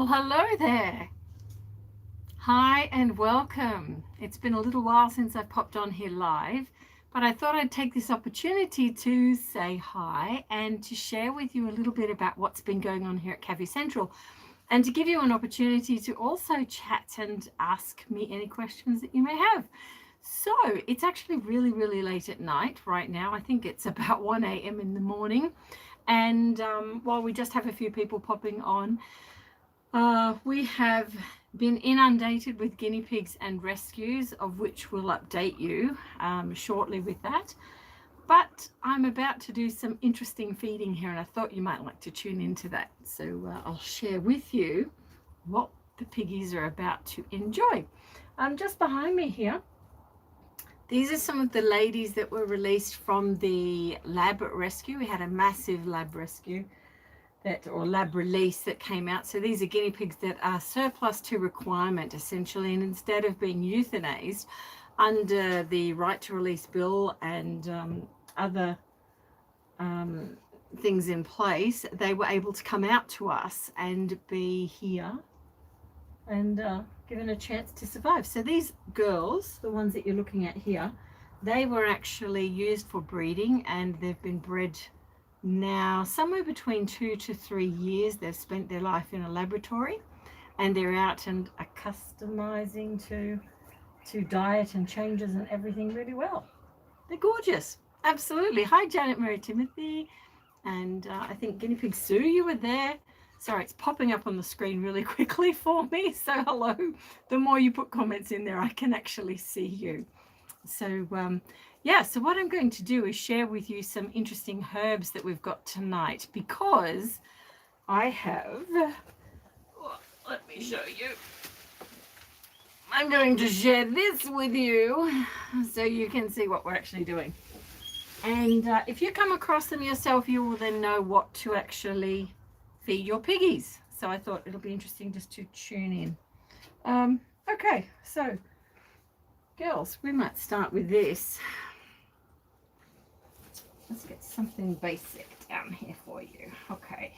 Well, hello there. Hi and welcome. It's been a little while since I've popped on here live, but I thought I'd take this opportunity to say hi and to share with you a little bit about what's been going on here at Cavy Central and to give you an opportunity to also chat and ask me any questions that you may have. So it's actually really late at night right now. I think it's about 1 a.m. in the morning. And while we just have a few people popping on, we have been inundated with guinea pigs and rescues, of which we'll update you shortly with that. But I'm about to do some interesting feeding here, and I thought you might like to tune into that. So I'll share with you what the piggies are about to enjoy. Just behind me here, these are some of the ladies that were released from the lab rescue. We had a massive lab rescue or lab release that came out. So these are guinea pigs that are surplus to requirement essentially, and instead of being euthanized under the right to release bill and other things in place, they were able to come out to us and be here and given a chance to survive. So these girls, the ones that you're looking at here, they were actually used for breeding, and they've been bred now somewhere between 2 to 3 years. They've spent their life in a laboratory, and they're out and accustomizing to diet and changes and everything really well. They're gorgeous, absolutely. Hi Janet, Mary, Timothy, and I think Guinea Pig Sue, you were there. Sorry, it's popping up on the screen really quickly for me, so hello. The more you put comments in there, I can actually see you. So yeah, so what I'm going to do is share with you some interesting herbs that we've got tonight, because I have, let me show you. I'm going to share this with you so you can see what we're actually doing. And if you come across them yourself, you will then know what to actually feed your piggies. So I thought it'll be interesting just to tune in. Okay, so girls, we might start with this. Let's get something basic down here for you. Okay,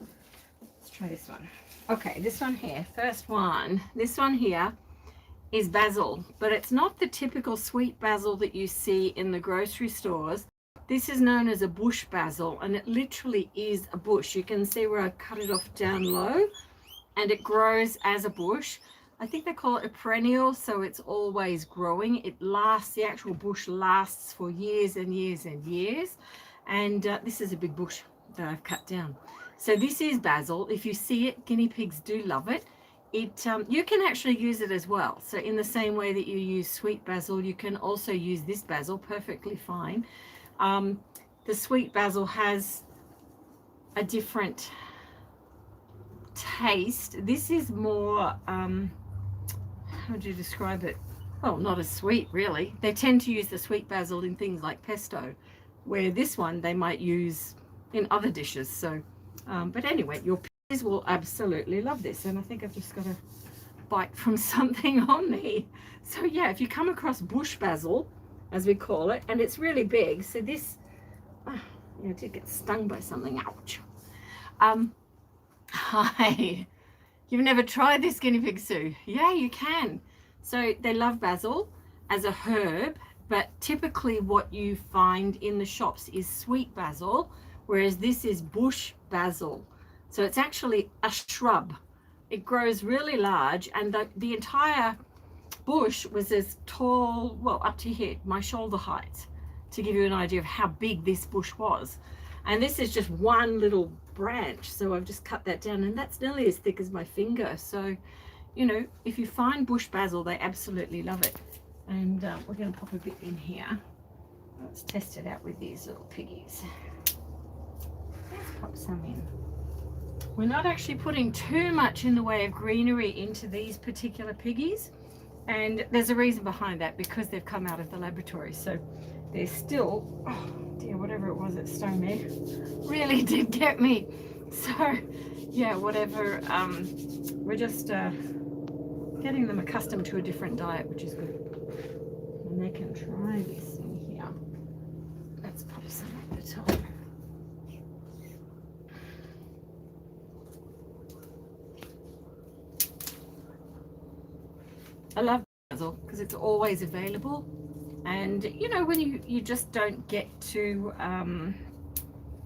let's try this one. Okay, this one here, first one. This one here is basil, but it's not the typical sweet basil that you see in the grocery stores. This is known as a bush basil, and it literally is a bush. You can see where I cut it off down low, and it grows as a bush. I think they call it a perennial, so it's always growing. It lasts, the actual bush lasts for years and years and years. And this is a big bush that I've cut down. So this is basil. If you see it, guinea pigs do love it. You can actually use it as well. So in the same way that you use sweet basil, you can also use this basil perfectly fine. The sweet basil has a different taste. This is more, how would you describe it? Well, not as sweet really. They tend to use the sweet basil in things like pesto, where this one they might use in other dishes. So, but anyway, your piggies will absolutely love this. And I think I've just got a bite from something on me. So yeah, if you come across bush basil, as we call it, and it's really big. So this, I did get stung by something. Ouch. Hi. You've never tried this, guinea pig Sue? Yeah, you can. So they love basil as a herb, but typically what you find in the shops is sweet basil, whereas this is bush basil. So it's actually a shrub. It grows really large, and the entire bush was as tall, well, up to here, my shoulder height, to give you an idea of how big this bush was. And this is just one little branch, so I've just cut that down, and that's nearly as thick as my finger. So, you know, if you find bush basil, they absolutely love it. And we're going to pop a bit in here. Let's test it out with these little piggies. Let's pop some in. We're not actually putting too much in the way of greenery into these particular piggies, and there's a reason behind that, because they've come out of the laboratory. So they're still, oh dear, whatever it was that stung me really did get me. So yeah, whatever, we're just getting them accustomed to a different diet, which is good. And they can try this in here. Let's pop some at the top. I love basil because it's always available. And you know, when you just don't get to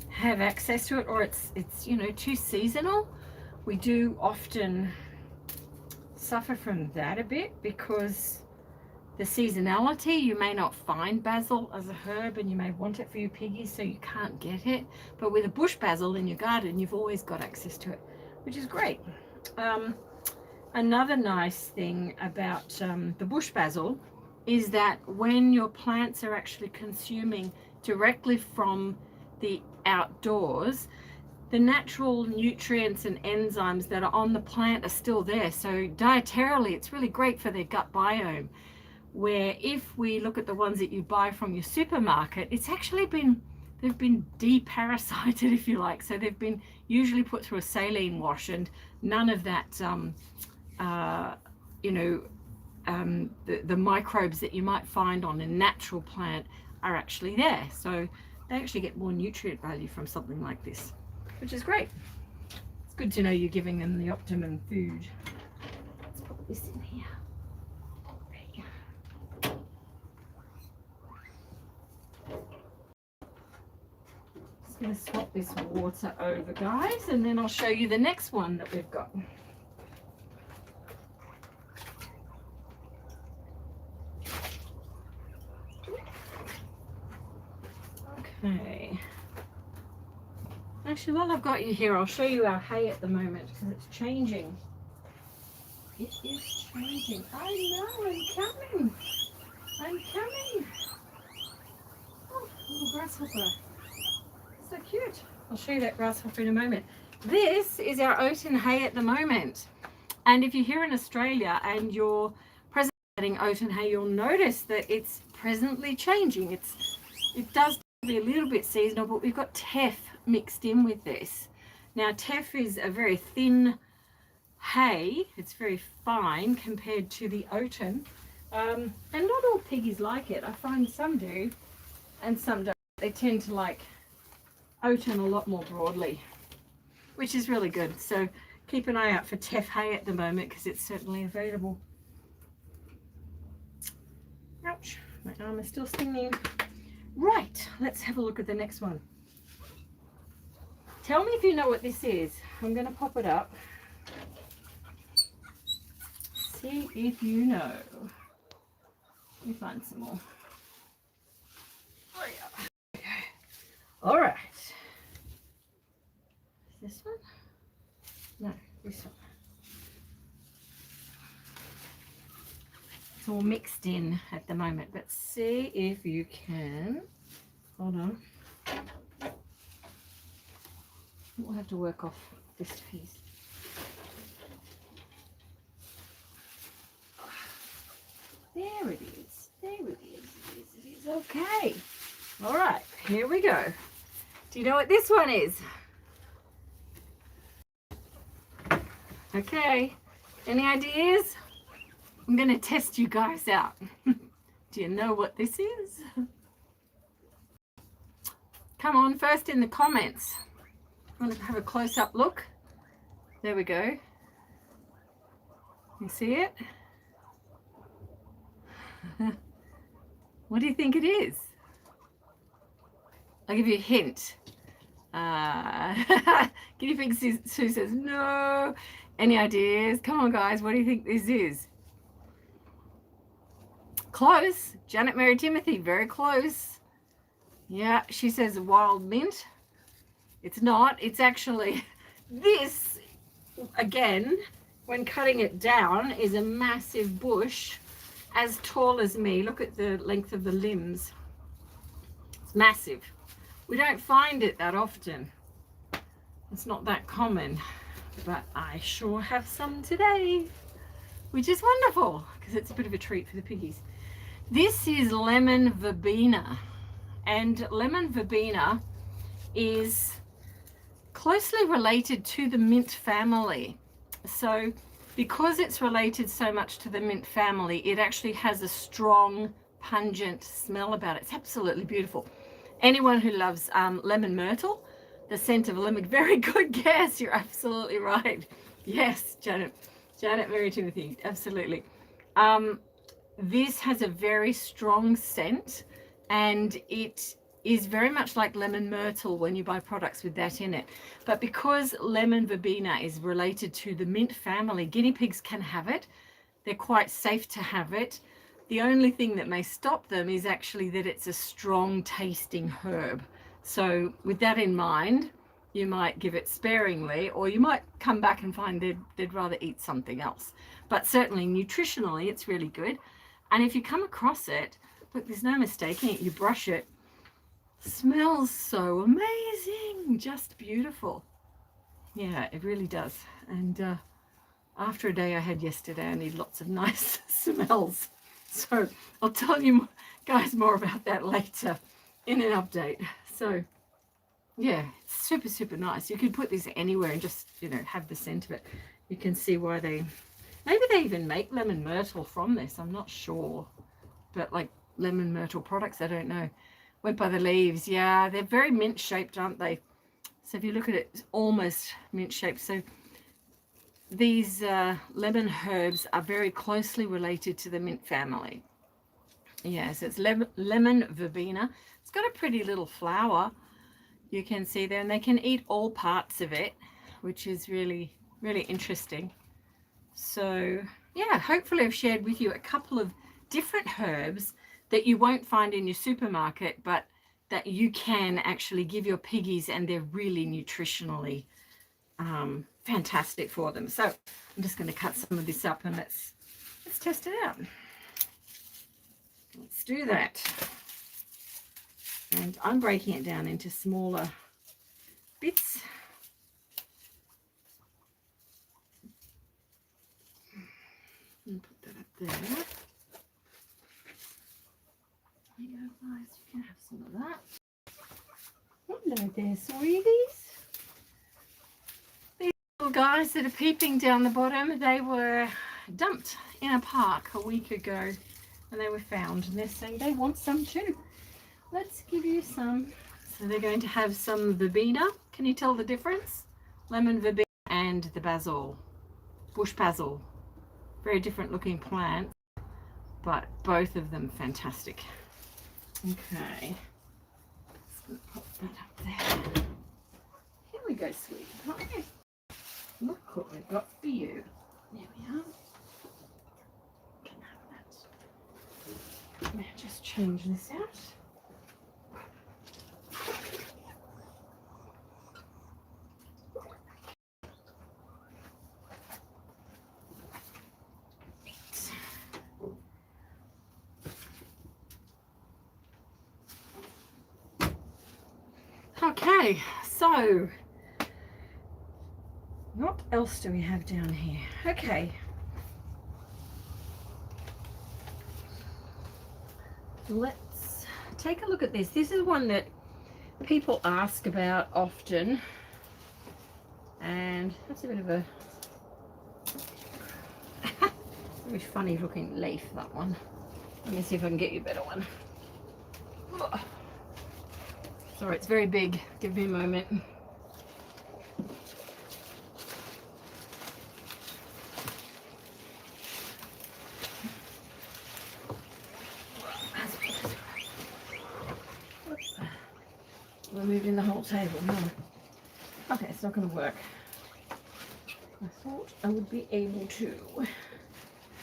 have access to it, or it's you know, too seasonal, we do often suffer from that a bit because the seasonality, you may not find basil as a herb and you may want it for your piggies, so you can't get it. But with a bush basil in your garden, you've always got access to it, which is great. Another nice thing about the bush basil is that when your plants are actually consuming directly from the outdoors, the natural nutrients and enzymes that are on the plant are still there. So dietarily, it's really great for their gut biome. Where if we look at the ones that you buy from your supermarket, it's actually they've been deparasited, if you like. So they've been usually put through a saline wash, and none of that, you know, the microbes that you might find on a natural plant are actually there. So they actually get more nutrient value from something like this, which is great. It's good to know you're giving them the optimum food. Let's put this in here. Just going to swap this water over, guys, and then I'll show you the next one that we've got. Okay. Actually, while I've got you here, I'll show you our hay at the moment because it's changing. It is changing. I know, I'm coming. I'm coming. Oh, little grasshopper. So cute. I'll show you that grasshopper in a moment. This is our oat and hay at the moment. And if you're here in Australia and you're presently getting oat and hay, you'll notice that it's presently changing. It does be a little bit seasonal, but we've got teff mixed in with this. Now teff is a very thin hay. It's very fine compared to the oaten. And not all piggies like it. I find some do and some don't. They tend to like oaten a lot more broadly, which is really good. So keep an eye out for teff hay at the moment because it's certainly available. Ouch, my arm is still stinging. Right, let's have a look at the next one. Tell me if you know what this is. I'm going to pop it up. See if you know. Let me find some more. Oh, yeah. All right. Is this one? No, this one. It's all mixed in at the moment, but see if you can. Hold on. We'll have to work off this piece. There it is. There it is. It is. Okay. All right. Here we go. Do you know what this one is? Okay. Any ideas? I'm going to test you guys out. Do you know what this is? Come on, first in the comments. I want to have a close-up look. There we go. You see it? What do you think it is? I'll give you a hint. Guinea Pig Sue says no. Any ideas? Come on, guys. What do you think this is? Close. Janet Mary Timothy, very close. Yeah, she says wild mint. It's not. It's actually this, again, when cutting it down, is a massive bush as tall as me. Look at the length of the limbs. It's massive. We don't find it that often. It's not that common, but I sure have some today, which is wonderful because it's a bit of a treat for the piggies. This is lemon verbena, and lemon verbena is closely related to the mint family. So because it's related so much to the mint family, it actually has a strong, pungent smell about it. It's absolutely beautiful. Anyone who loves lemon myrtle, the scent of a lemon, very good guess. You're absolutely right. Yes, Janet Mary Timothy, absolutely. This has a very strong scent, and it is very much like lemon myrtle when you buy products with that in it. But because lemon verbena is related to the mint family, guinea pigs can have it. They're quite safe to have it. The only thing that may stop them is actually that it's a strong tasting herb. So with that in mind, you might give it sparingly, or you might come back and find they'd rather eat something else. But certainly nutritionally, it's really good. And if you come across it, look, there's no mistaking it. You brush it, smells so amazing, just beautiful. Yeah, it really does. And after a day I had yesterday, I need lots of nice smells. So I'll tell you guys more about that later in an update. So yeah, it's super, super nice. You could put this anywhere and just, you know, have the scent of it. You can see why maybe they even make lemon myrtle from this. I'm not sure. But like lemon myrtle products, I don't know. Went by the leaves. Yeah, they're very mint shaped, aren't they? So if you look at it, it's almost mint shaped. So these lemon herbs are very closely related to the mint family. Yeah, so it's lemon verbena. It's got a pretty little flower, you can see there, and they can eat all parts of it, which is really, really interesting. So yeah, hopefully I've shared with you a couple of different herbs that you won't find in your supermarket, but that you can actually give your piggies, and they're really nutritionally fantastic for them. So I'm just going to cut some of this up and let's test it out. Let's do that. And I'm breaking it down into smaller bits. And put that up there. There you go, guys. You can have some of that. Hello there, sweeties. These little guys that are peeping down the bottom, they were dumped in a park a week ago, and they were found, and they're saying they want some too. Let's give you some. So they're going to have some verbena. Can you tell the difference? Lemon verbena and the basil, bush basil. Very different looking plants, but both of them fantastic. Okay, just going to pop that up there. Here we go, sweetie pie. Look what we've got for you. There we are. Can have that. Let me just change this out. Okay, so what else do we have down here? Okay, let's take a look at this. This is one that people ask about often, and that's a bit of a very funny looking leaf, that one. Let me see if I can get you a better one. Oh. Sorry, it's very big. Give me a moment. We're moving the whole table. No. Okay, it's not going to work. I thought I would be able to.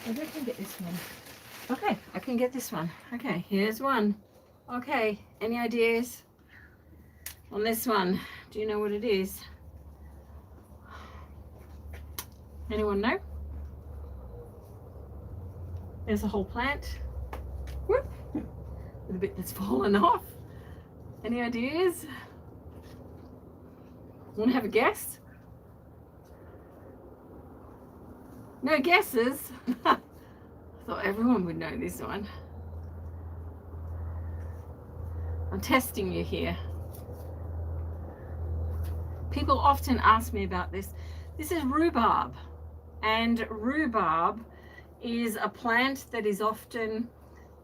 Maybe I can get this one. Okay, I can get this one. Okay, here's one. Okay, any ideas on this one? Do you know what it is? Anyone know? There's a whole plant. Whoop. With a bit that's fallen off. Any ideas? Want to have a guess? No guesses? I thought everyone would know this one. I'm testing you here. People often ask me about this. This is rhubarb, and rhubarb is a plant that is often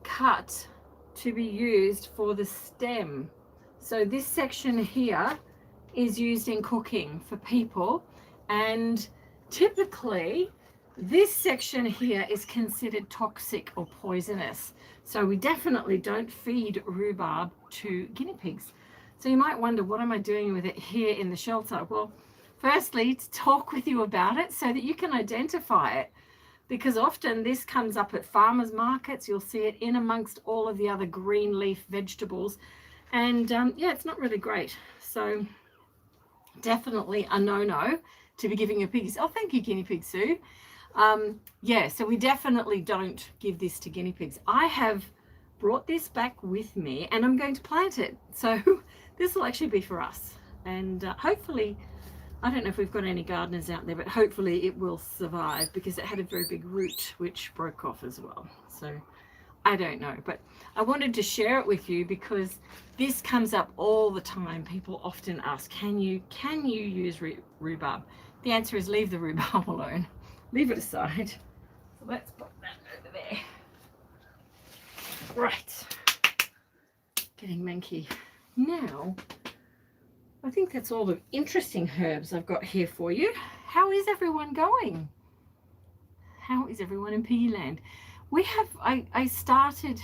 cut to be used for the stem. So this section here is used in cooking for people, and typically This section here is considered toxic or poisonous. So we definitely don't feed rhubarb to guinea pigs. So you might wonder, what am I doing with it here in the shelter? Well, firstly, to talk with you about it so that you can identify it, because often this comes up at farmers markets. You'll see it in amongst all of the other green leaf vegetables. And yeah, it's not really great. So definitely a no-no to be giving your piggies. Oh, thank you, Guinea Pig Sue. Yeah, so we definitely don't give this to guinea pigs. I have brought this back with me and I'm going to plant it. So this will actually be for us. And hopefully, I don't know if we've got any gardeners out there, but hopefully it will survive, because it had a very big root which broke off as well. So I don't know, but I wanted to share it with you because this comes up all the time. People often ask, can you use rhubarb? The answer is leave the rhubarb alone. Leave it aside. So let's put that over there. Right. Getting manky. Now, I think that's all the interesting herbs I've got here for you. How is everyone going? How is everyone in Piggy Land? We have, I started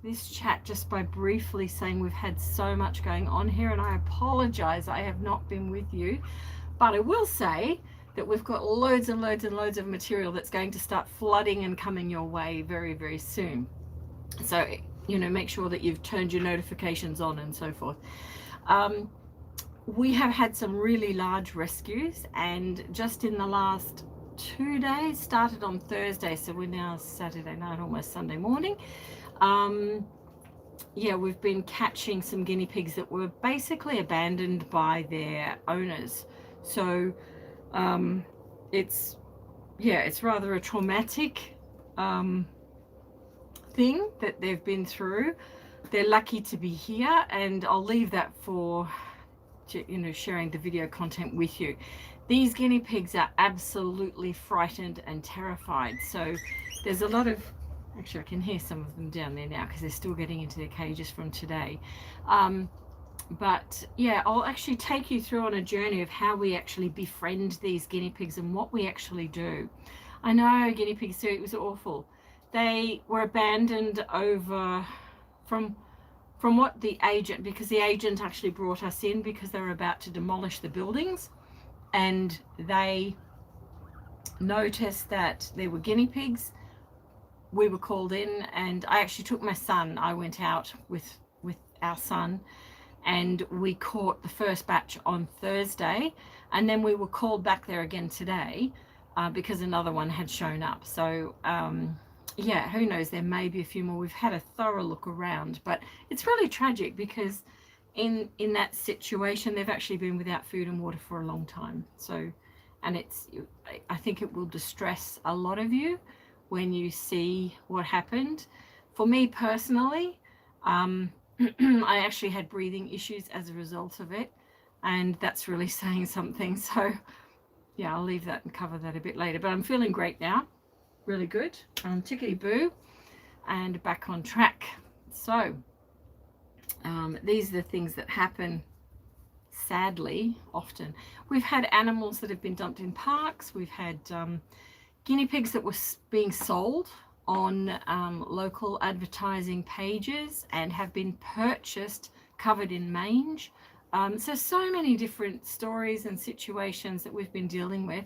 this chat just by briefly saying we've had so much going on here, and I apologize I have not been with you, but I will say that we've got loads and loads and loads of material that's going to start flooding and coming your way very, very soon. So, you know, make sure that you've turned your notifications on and so forth. We have had some really large rescues, and just in the last 2 days, started on Thursday, so we're now Saturday night, almost Sunday morning. Yeah, we've been catching some guinea pigs that were basically abandoned by their owners. So it's rather a traumatic thing that they've been through. They're lucky to be here, and I'll leave that for, you know, sharing the video content with you. These guinea pigs are absolutely frightened and terrified. So there's a lot of, actually I can hear some of them down there now because they're still getting into their cages from today. But yeah, I'll actually take you through on a journey of how we actually befriend these guinea pigs and what we actually do. I know, guinea pigs too, it was awful. They were abandoned over from what the agent, because the agent actually brought us in because they were about to demolish the buildings, and they noticed that there were guinea pigs. We were called in, and I actually took my son. I went out with our son, and we caught the first batch on Thursday, and then we were called back there again today because another one had shown up. So yeah, who knows, there may be a few more. We've had a thorough look around, but it's really tragic because in that situation they've actually been without food and water for a long time. So, and I think it will distress a lot of you when you see what happened. For me personally, I actually had breathing issues as a result of it, and that's really saying something. So yeah, I'll leave that and cover that a bit later, but I'm feeling great now, really good, tickety boo, and back on track. So these are the things that happen, sadly, often. We've had animals that have been dumped in parks. We've had guinea pigs that were being sold on local advertising pages and have been purchased covered in mange. So many different stories and situations that we've been dealing with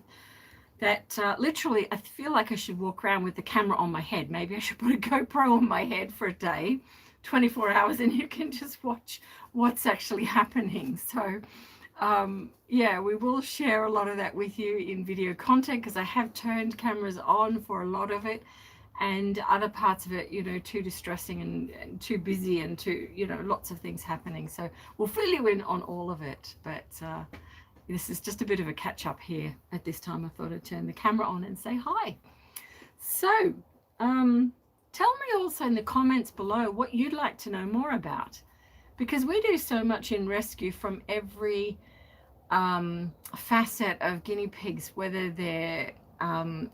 that literally I feel like I should walk around with the camera on my head. Maybe I should put a GoPro on my head for a day, 24 hours, and you can just watch what's actually happening. So yeah, we will share a lot of that with you in video content, because I have turned cameras on for a lot of it, and other parts of it, you know, too distressing and too busy and too, you know, lots of things happening. So we'll fill you in on all of it, but this is just a bit of a catch up here at this time. I thought I'd turn the camera on and say hi. So tell me also in the comments below what you'd like to know more about, because we do so much in rescue from every facet of guinea pigs, whether they're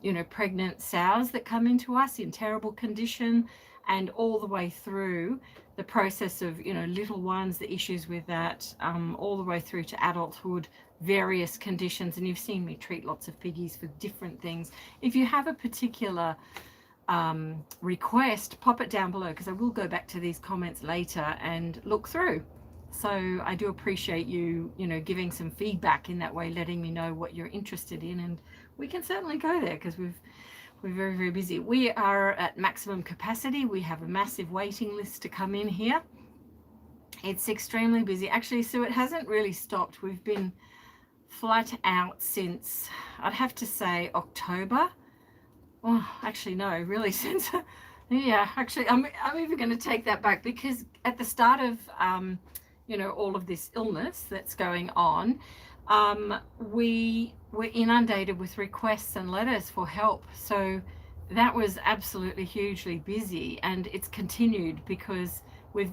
you know, pregnant sows that come into us in terrible condition, and all the way through the process of, you know, little ones, the issues with that, all the way through to adulthood, various conditions. And you've seen me treat lots of piggies for different things. If you have a particular request, pop it down below, because I will go back to these comments later and look through. So I do appreciate you, you know, giving some feedback in that way, letting me know what you're interested in, and we can certainly go there, because we're very, very busy. We are at maximum capacity. We have a massive waiting list to come in here. It's extremely busy. Actually, so it hasn't really stopped. We've been flat out since, I'd have to say, October. Oh, actually, no, really since, yeah, actually, I'm even going to take that back, because at the start of, you know, all of this illness that's going on, we were inundated with requests and letters for help. So that was absolutely hugely busy, and it's continued because we've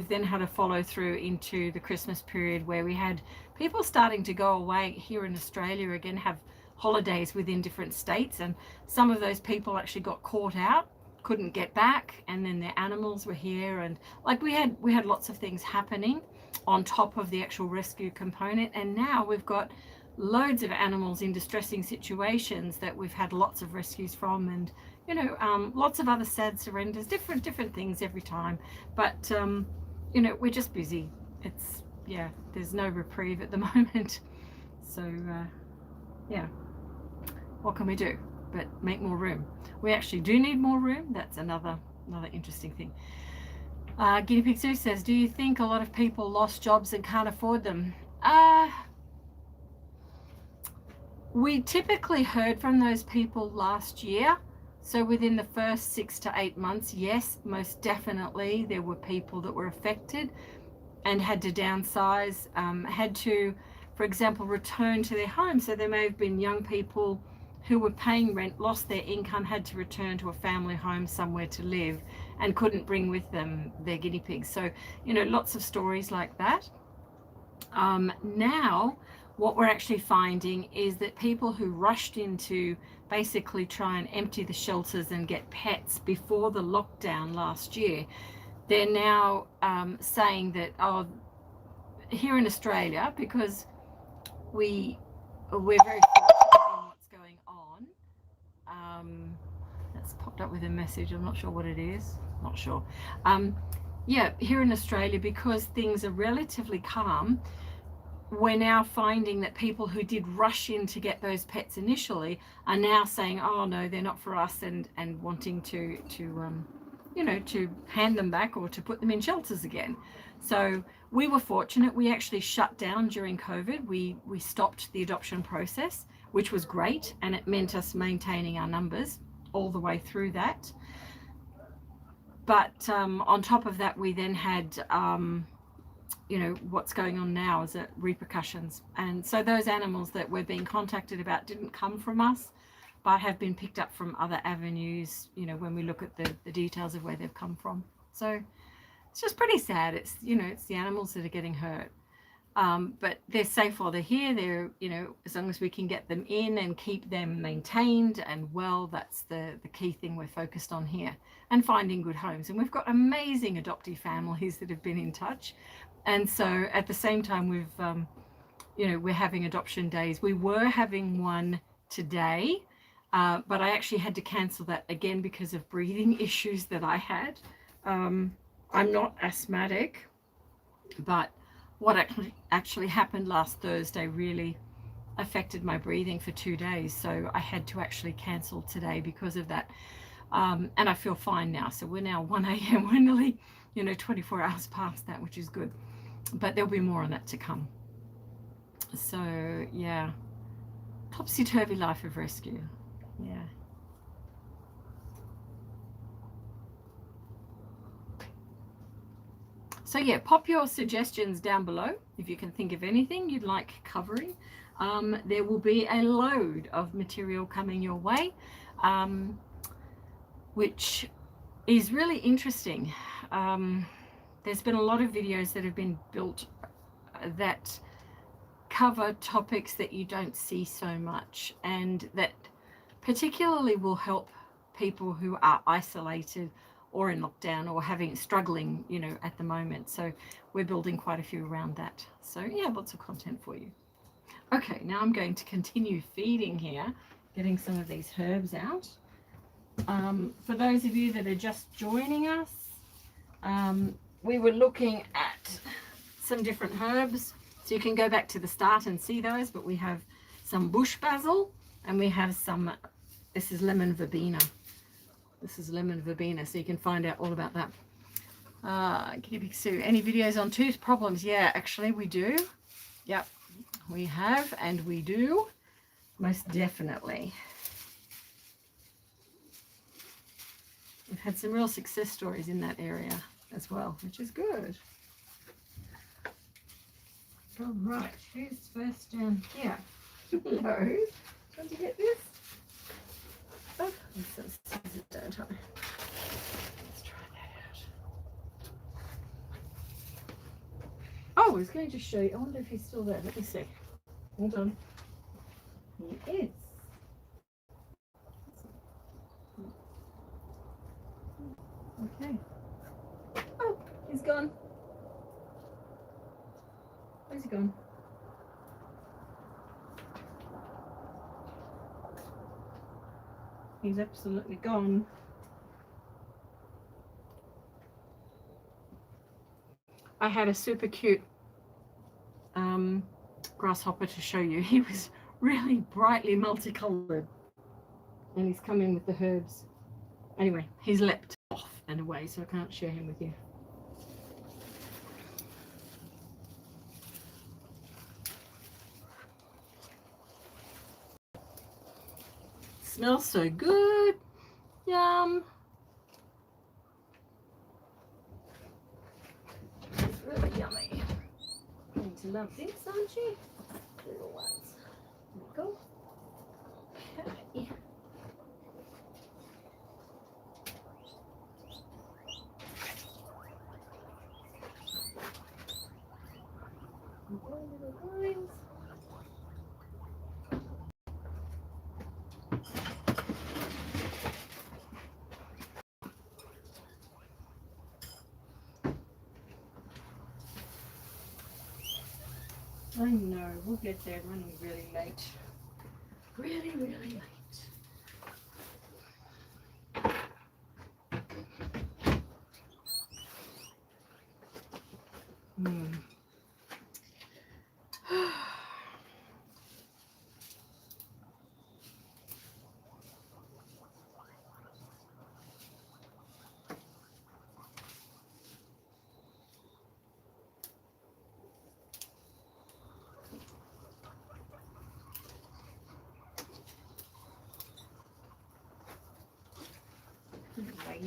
then had to follow through into the Christmas period, where we had people starting to go away here in Australia again, have holidays within different states, and some of those people actually got caught out, couldn't get back, and then their animals were here, and like we had lots of things happening on top of the actual rescue component. And now we've got loads of animals in distressing situations that we've had lots of rescues from, and you know, lots of other sad surrenders, different things every time. But you know, we're just busy. It's, yeah, there's no reprieve at the moment. So yeah, what can we do but make more room? We actually do need more room. That's another interesting thing. Guinea Pig Sue says, do you think a lot of people lost jobs and can't afford them? We typically heard from those people last year. So within the first 6 to 8 months, yes, most definitely there were people that were affected and had to downsize, had to, for example, return to their home. So there may have been young people who were paying rent, lost their income, had to return to a family home somewhere to live, and couldn't bring with them their guinea pigs. So, you know, lots of stories like that. Now, what we're actually finding is that people who rushed in to basically try and empty the shelters and get pets before the lockdown last year, they're now saying that, oh, here in Australia, because we're very fortunate in what's going on. That's popped up with a message. I'm not sure what it is. Not sure. Yeah, here in Australia, because things are relatively calm, we're now finding that people who did rush in to get those pets initially are now saying, oh no, they're not for us, and wanting to you know, to hand them back or to put them in shelters again. So we were fortunate. We actually shut down during COVID. We stopped the adoption process, which was great, and it meant us maintaining our numbers all the way through that. But on top of that, we then had you know, what's going on now is that repercussions. And so those animals that we're being contacted about didn't come from us, but have been picked up from other avenues, you know, when we look at the details of where they've come from. So it's just pretty sad. It's, you know, it's the animals that are getting hurt. But they're safe while they're here. They're, you know, as long as we can get them in and keep them maintained and well, that's the key thing we're focused on here, and finding good homes. And we've got amazing adoptee families that have been in touch. And so at the same time, we've, you know, we're having adoption days. We were having one today, but I actually had to cancel that again because of breathing issues that I had. I'm not asthmatic, but what actually happened last Thursday really affected my breathing for 2 days. So I had to actually cancel today because of that. And I feel fine now. So we're now 1 a.m. We're nearly, you know, 24 hours past that, which is good. But there'll be more on that to come. So yeah, topsy-turvy life of rescue. Yeah. So yeah, pop your suggestions down below if you can think of anything you'd like covering. There will be a load of material coming your way, which is really interesting. There's been a lot of videos that have been built that cover topics that you don't see so much, and that particularly will help people who are isolated or in lockdown or struggling, you know, at the moment. So we're building quite a few around that. So yeah, lots of content for you. Okay, now I'm going to continue feeding here, getting some of these herbs out. For those of you that are just joining us, we were looking at some different herbs, so you can go back to the start and see those, but we have some bush basil and we have some, this is lemon verbena. This is lemon verbena, so you can find out all about that. Guinea Pig Sue, any videos on tooth problems? Yeah, actually we do. Yep, we have and we do, most definitely. We've had some real success stories in that area as well, which is good. All right, who's first down here? Hello. Do you want to get this? Oh, there's some scissors, don't I? Let's try that out. Oh, I was going to show you. I wonder if he's still there. Let me see. Hold on. He is. Okay. Oh, he's gone. Where's he gone? He's absolutely gone. I had a super cute grasshopper to show you. He was really brightly multicolored, and he's come in with the herbs. Anyway, he's leapt off and away, so I can't share him with you. Smells so good. Yum. It's really yummy. You need to love this, aren't you? Little ones. There we go. Okay. Little lines. I know, we'll get there, running really late. Really, really late. Hi.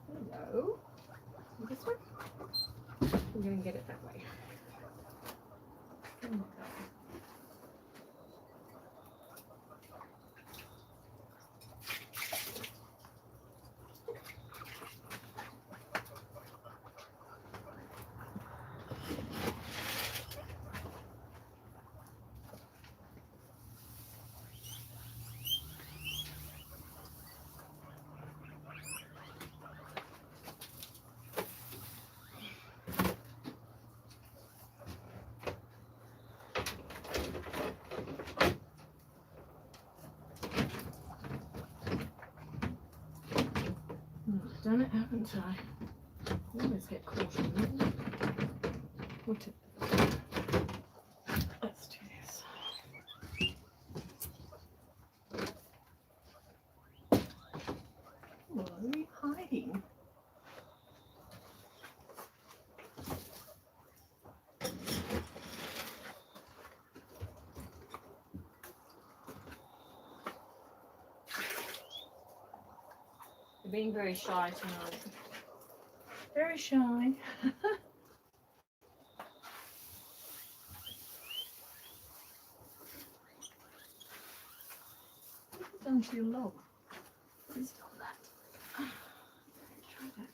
Hello. This way? I'm going to get it that way. Oh my God. I've done it, haven't I? I always get caught in it. Let's do this. Why are you hiding? You're being very shy tonight. Very shy. Done to your log. Please stop that. Try that.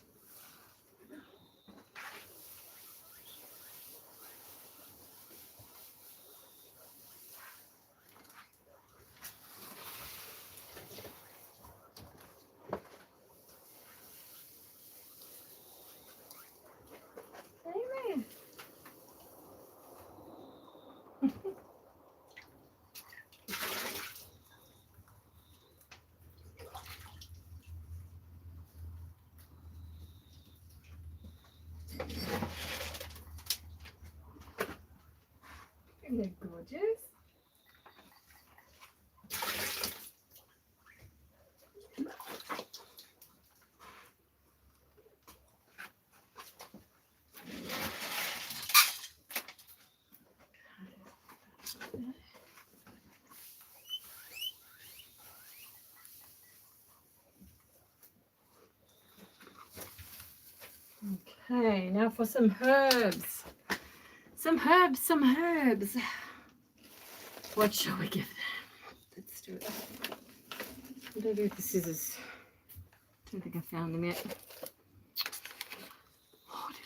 gorgeous. Okay, now for some herbs. Some herbs. What shall we give them? Let's do it. I don't do it with the scissors. I don't think I found them yet.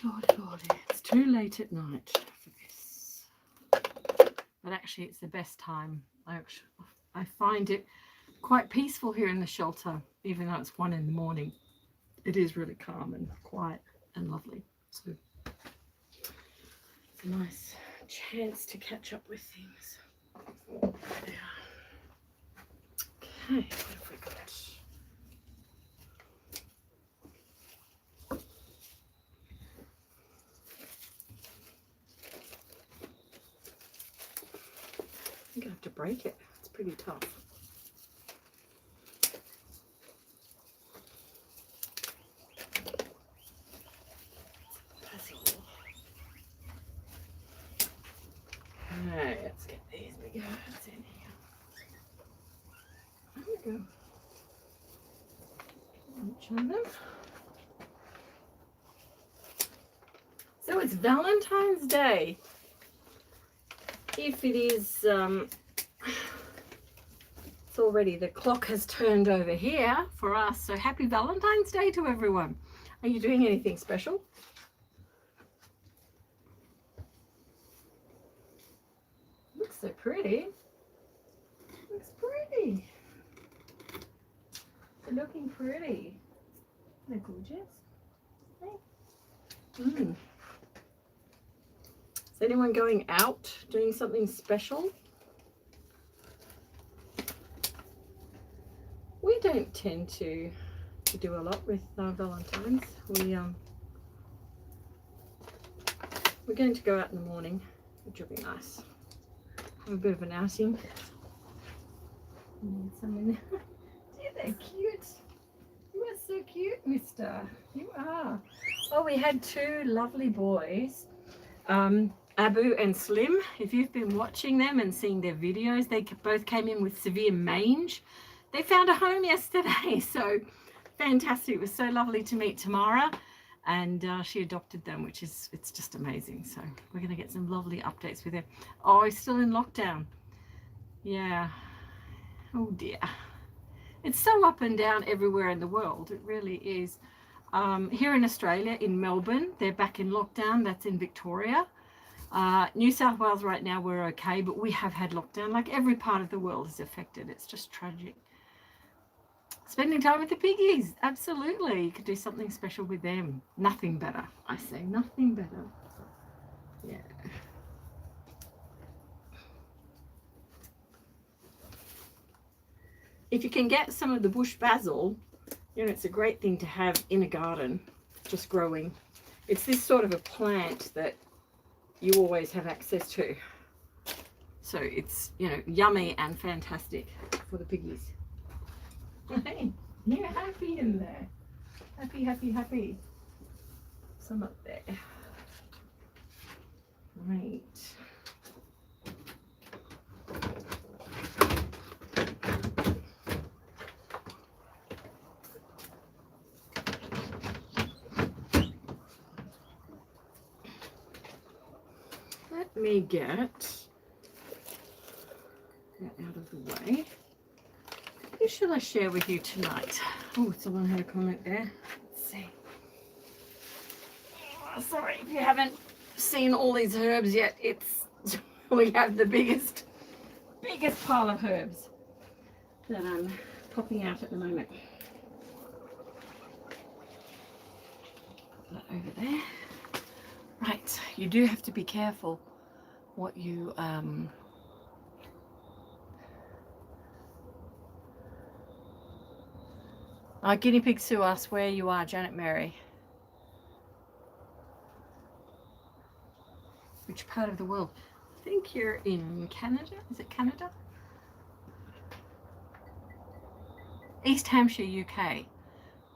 Lordy. It's too late at night for this. But actually it's the best time. I find it quite peaceful here in the shelter, even though it's 1 in the morning. It is really calm and quiet and lovely. So it's a nice chance to catch up with things. Yeah. Okay, what have we got? I think I have to break it. It's pretty tough. Alright, let's get these big herbs in here. There we go. Each of them. So it's Valentine's Day. If it is, it's already, the clock has turned over here for us. So happy Valentine's Day to everyone. Are you doing anything special? Looks so pretty. Looks pretty. They're looking pretty. They're gorgeous. Mm. Is anyone going out doing something special? We don't tend to do a lot with Valentine's. We're going to go out in the morning, which will be nice. Have a bit of an outing. Need some in there. Yeah, they're cute. You are so cute, mister. You are. Oh, we had 2 lovely boys. Abu and Slim, if you've been watching them and seeing their videos, they both came in with severe mange. They found a home yesterday, so fantastic. It was so lovely to meet Tamara, and she adopted them, which is, it's just amazing. So we're going to get some lovely updates with them. Oh, he's still in lockdown. Yeah. Oh dear. It's so up and down everywhere in the world. It really is. Here in Australia, in Melbourne, they're back in lockdown. That's in Victoria. New South Wales right now, we're okay, but we have had lockdown. Like every part of the world is affected. It's just tragic. Spending time with the piggies. Absolutely. You could do something special with them. Nothing better. I say nothing better. Yeah. If you can get some of the bush basil, you know, it's a great thing to have in a garden, just growing. It's this sort of a plant that you always have access to. So it's, you know, yummy and fantastic for the piggies. Hey, you're happy in there. Happy. Some up there. Right. Let me get that out of the way. What shall I share with you tonight? Oh, someone had a comment there. Let's see. Oh, sorry if you haven't seen all these herbs yet. It's we have the biggest pile of herbs that I'm popping out at the moment. Put that over there. Right, you do have to be careful what you Guinea Pig Sue asks where you are, Janet Mary. Which part of the world? think you're in Canada. Is it Canada? East Hampshire, UK.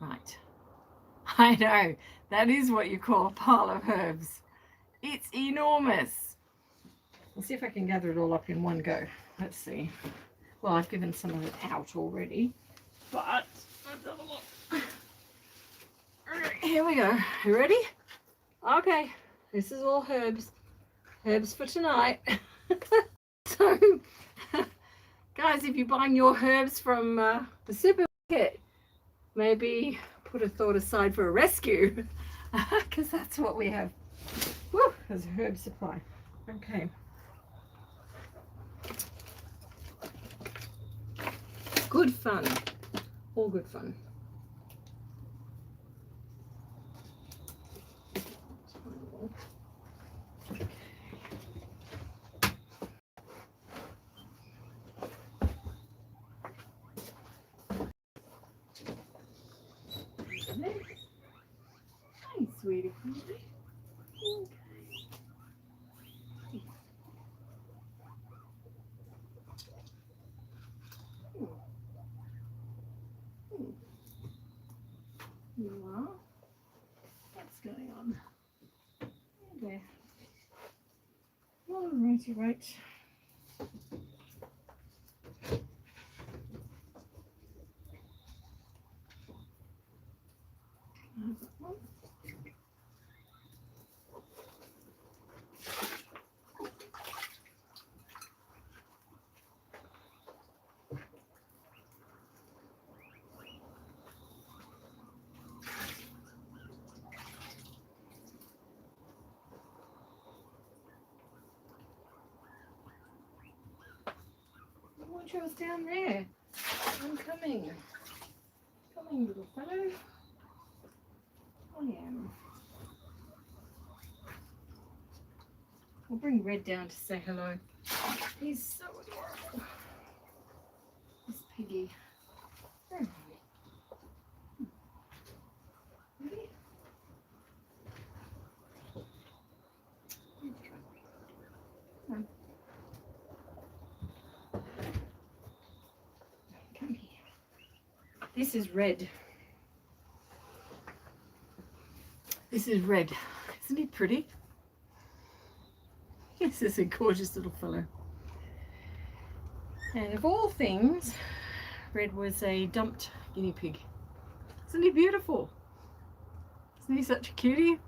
Right. I know. That is what you call a pile of herbs. It's enormous. Let's see if I can gather it all up in one go. Let's see. Well, I've given some of it out already, but let's have a look. Alright, here we go. You ready? Okay, this is all herbs. Herbs for tonight. So, guys, if you're buying your herbs from the supermarket, maybe put a thought aside for a rescue, because that's what we have. Woo, as a herb supply. Okay. Good fun. All good fun. Hi, sweetie. Okay. You are? What's going on? Okay. All righty, right. Watch what's down there. I'm coming. Coming, little fellow. I am. I'll bring Red down to say hello. He's so adorable. This piggy. Where are we? Ready? Come on. Come here. This is Red. This is Red. Isn't he pretty? This is a gorgeous little fellow. And of all things, Red was a dumped guinea pig. Isn't he beautiful? Isn't he such a cutie?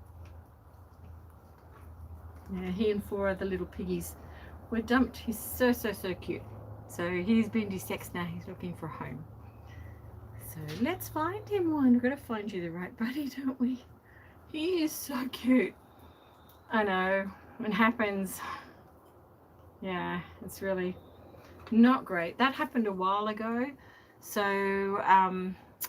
Yeah, he and 4 other little piggies were dumped. He's so cute. So he's been desexed now. He's looking for a home. So let's find him one. We've got to find you the right buddy, don't we? He is so cute. I know. It happens. Yeah, it's really not great. That happened a while ago. So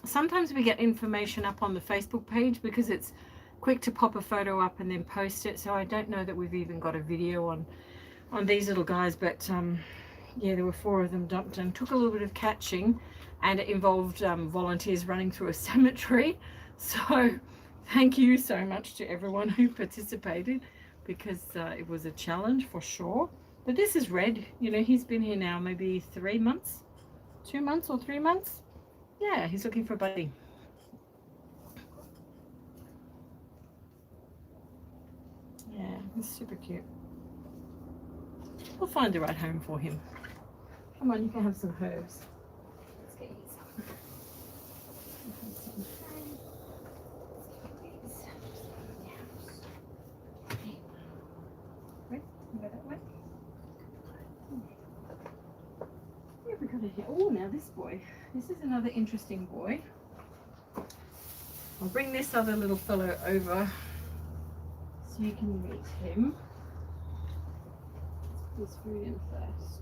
sometimes we get information up on the Facebook page because it's quick to pop a photo up and then post it. So I don't know that we've even got a video on these little guys, but yeah, there were 4 of them dumped and took a little bit of catching, and it involved volunteers running through a cemetery. So thank you so much to everyone who participated, because it was a challenge for sure. But this is Red. You know, he's been here now maybe 3 months, 2 months or 3 months. Yeah, he's looking for a buddy. Yeah, he's super cute. We'll find the right home for him. Come on, you can have some herbs. Let's get you some. Oh, now this boy. This is another interesting boy. I'll bring this other little fellow over so you can meet him. Let's put his food in first.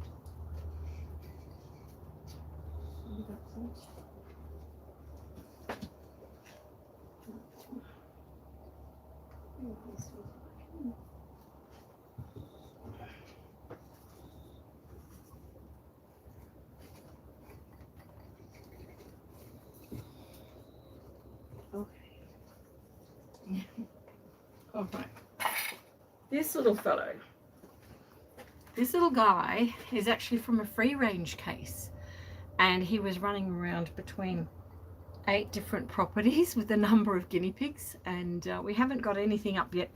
Okay. All right. This little fellow This little guy is actually from a free range case, and he was running around between 8 different properties with a number of guinea pigs, and we haven't got anything up yet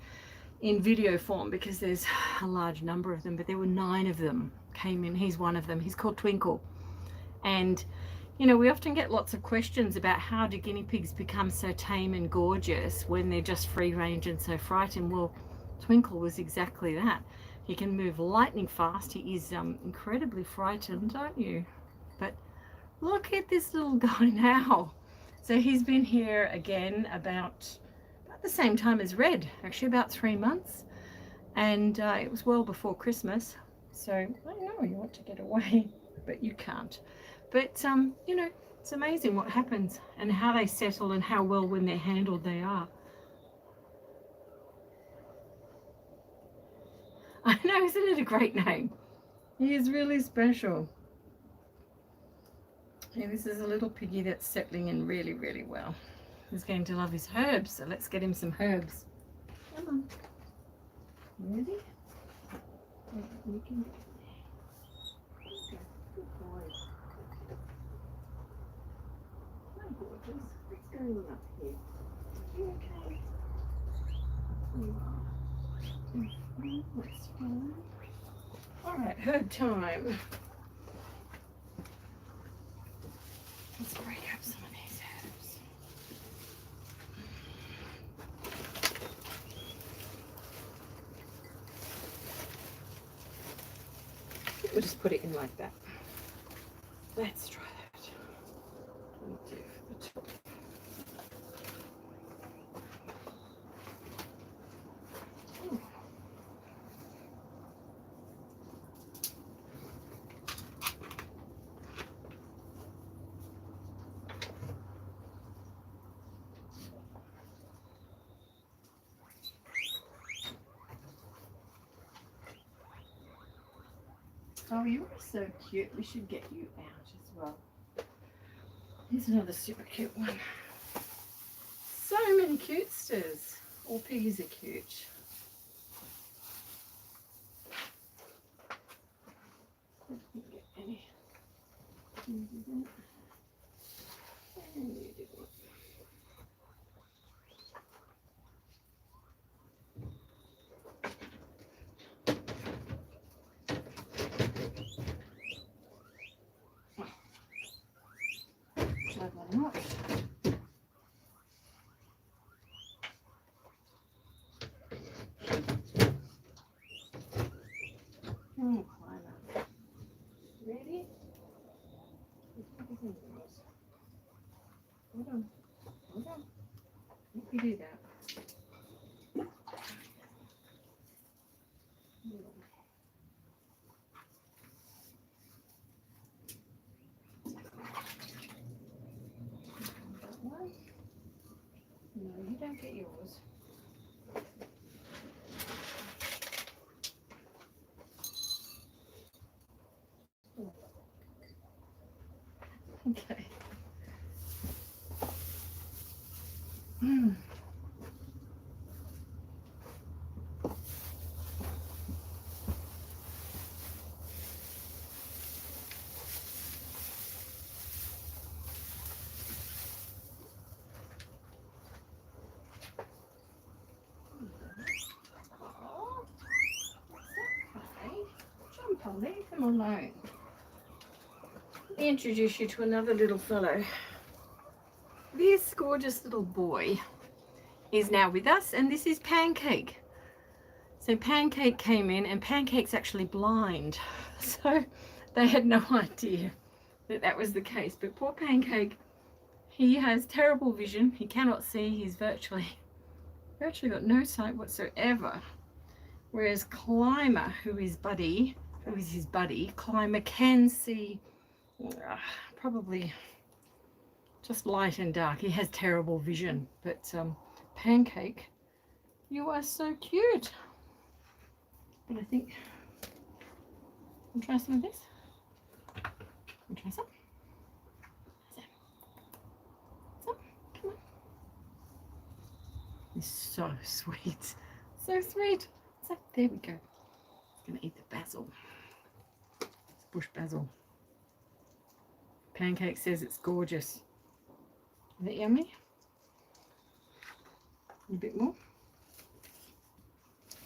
in video form because there's a large number of them, but there were 9 of them came in. He's one of them. He's called Twinkle. And you know, we often get lots of questions about how do guinea pigs become so tame and gorgeous when they're just free range and so frightened. Well, Twinkle was exactly that. He can move lightning fast. He is incredibly frightened, aren't you? But look at this little guy now. So he's been here again about the same time as Red, actually about 3 months, and it was well before Christmas. So I know you want to get away, but you can't. But you know, it's amazing what happens and how they settle and how well, when they're handled, they are. I know, isn't it a great name? He is really special. Yeah, this is a little piggy that's settling in really, really well. He's going to love his herbs, so let's get him some herbs. Come on. Ready? You can get there. Good boy. My gorgeous. What's going on up here? You okay? You are. That's fine. Alright, herb time. Let's break up some of these herbs. We'll just put it in like that. Let's try that. We'll do for the top. Oh, you are so cute. We should get you out as well. Here's another super cute one. So many cutesters. All piggies are cute. Didn't get any. You didn't. And you didn't. Not. Oh, climb up. Ready? Hold on. Hold on. Let me do that. No, you don't get yours. Okay. Leave them alone. Let me introduce you to another little fellow. This gorgeous little boy is now with us, and this is Pancake. So Pancake came in, and Pancake's actually blind, so they had no idea that that was the case. But poor Pancake, he has terrible vision. He cannot see. He's virtually got no sight whatsoever. Whereas Climber, who is his buddy, Climber can see probably just light and dark. He has terrible vision, but Pancake, you are so cute. But I think I'll try some of this. I'll try some. Some. Come on. It's so sweet. So sweet. So there we go. Gonna eat the basil. bush basil. Pancake says it's gorgeous. Is that yummy? A bit more?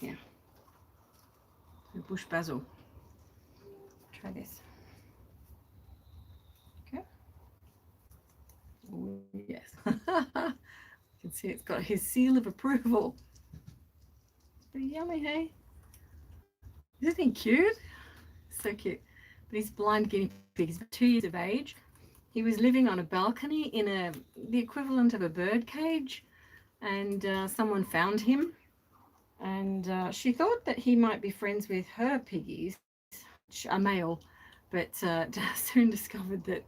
Yeah. The bush basil. Try this. Okay. Oh, yes. You can see it's got his seal of approval. Pretty yummy, hey? Isn't he cute? So cute. But he's a blind guinea pig. He's 2 years of age. He was living on a balcony in the equivalent of a bird cage, and someone found him, and she thought that he might be friends with her piggies, which are male, but soon discovered that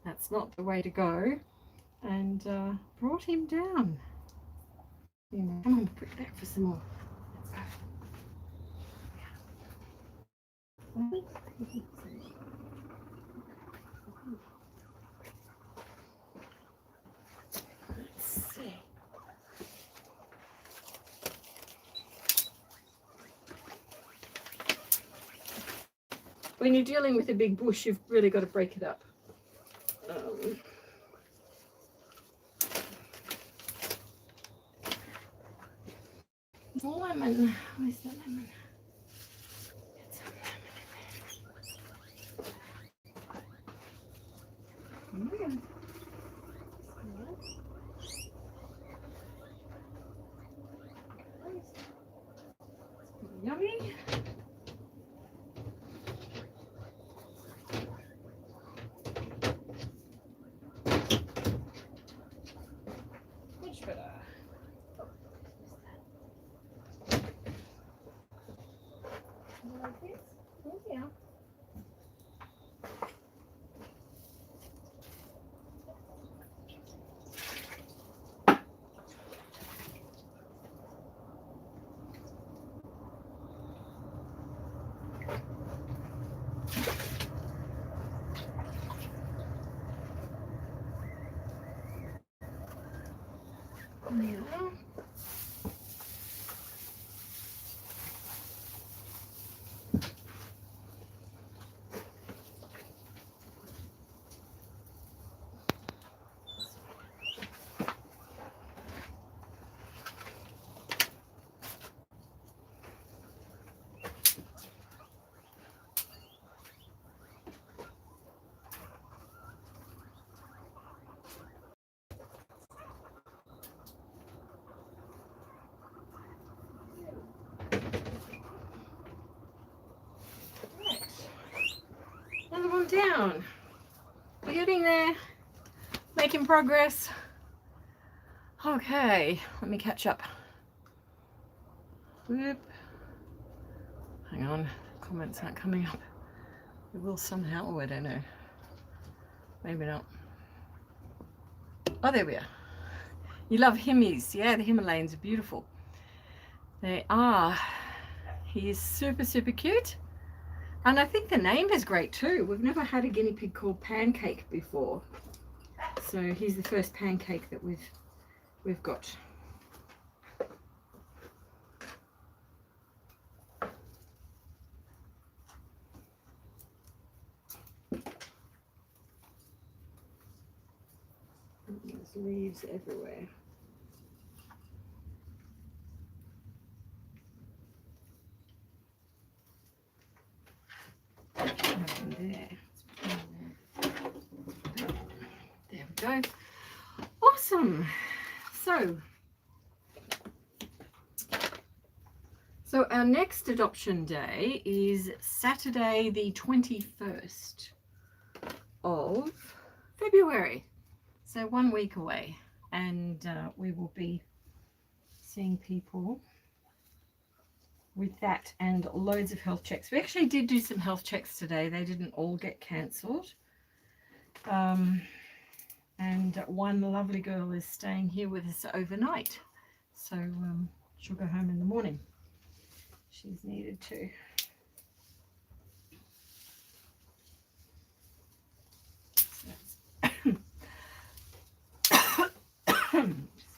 that's not the way to go, and brought him down. Come on, put it back for some more. Let's see. When you're dealing with a big bush, you've really got to break it up. Lemon. Where's the lemon? Get some lemon in there. Yummy. Much better. Like this? Oh, yeah. Yeah. Another one down. We're getting there. Making progress. Okay, let me catch up. Whoop. Hang on, comments aren't coming up. It will somehow, oh, I don't know. Maybe not. Oh, there we are. You love Himis. Yeah, the Himalayans are beautiful. They are. He is super, super cute. And I think the name is great too. We've never had a guinea pig called Pancake before. So he's the first Pancake that we've got. There's leaves everywhere. There. There we go. Awesome. So our next adoption day is Saturday the 21st of February. So 1 week away, and we will be seeing people with that and loads of health checks. We actually did do some health checks today. They didn't all get cancelled. And one lovely girl is staying here with us overnight. So she'll go home in the morning. She's needed to.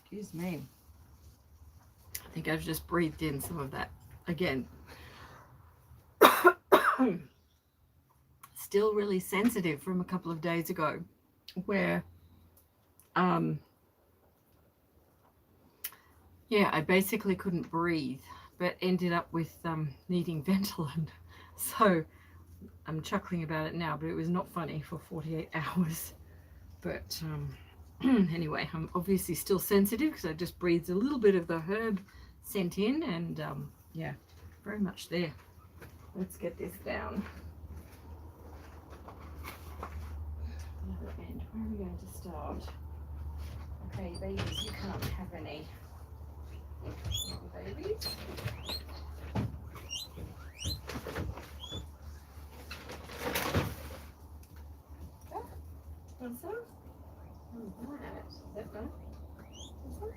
Excuse me. I think I've just breathed in some of that again. still really sensitive from a couple of days ago, where yeah, I basically couldn't breathe, but ended up with needing Ventolin. So I'm chuckling about it now, but it was not funny for 48 hours. But anyway, I'm obviously still sensitive because I just breathed a little bit of the herb scent in, and yeah, very much there. Let's get this down. And where are we going to start? Okay, babies, you can't have any. Babies. Oh, what's that? Oh, that. Is that right? This one?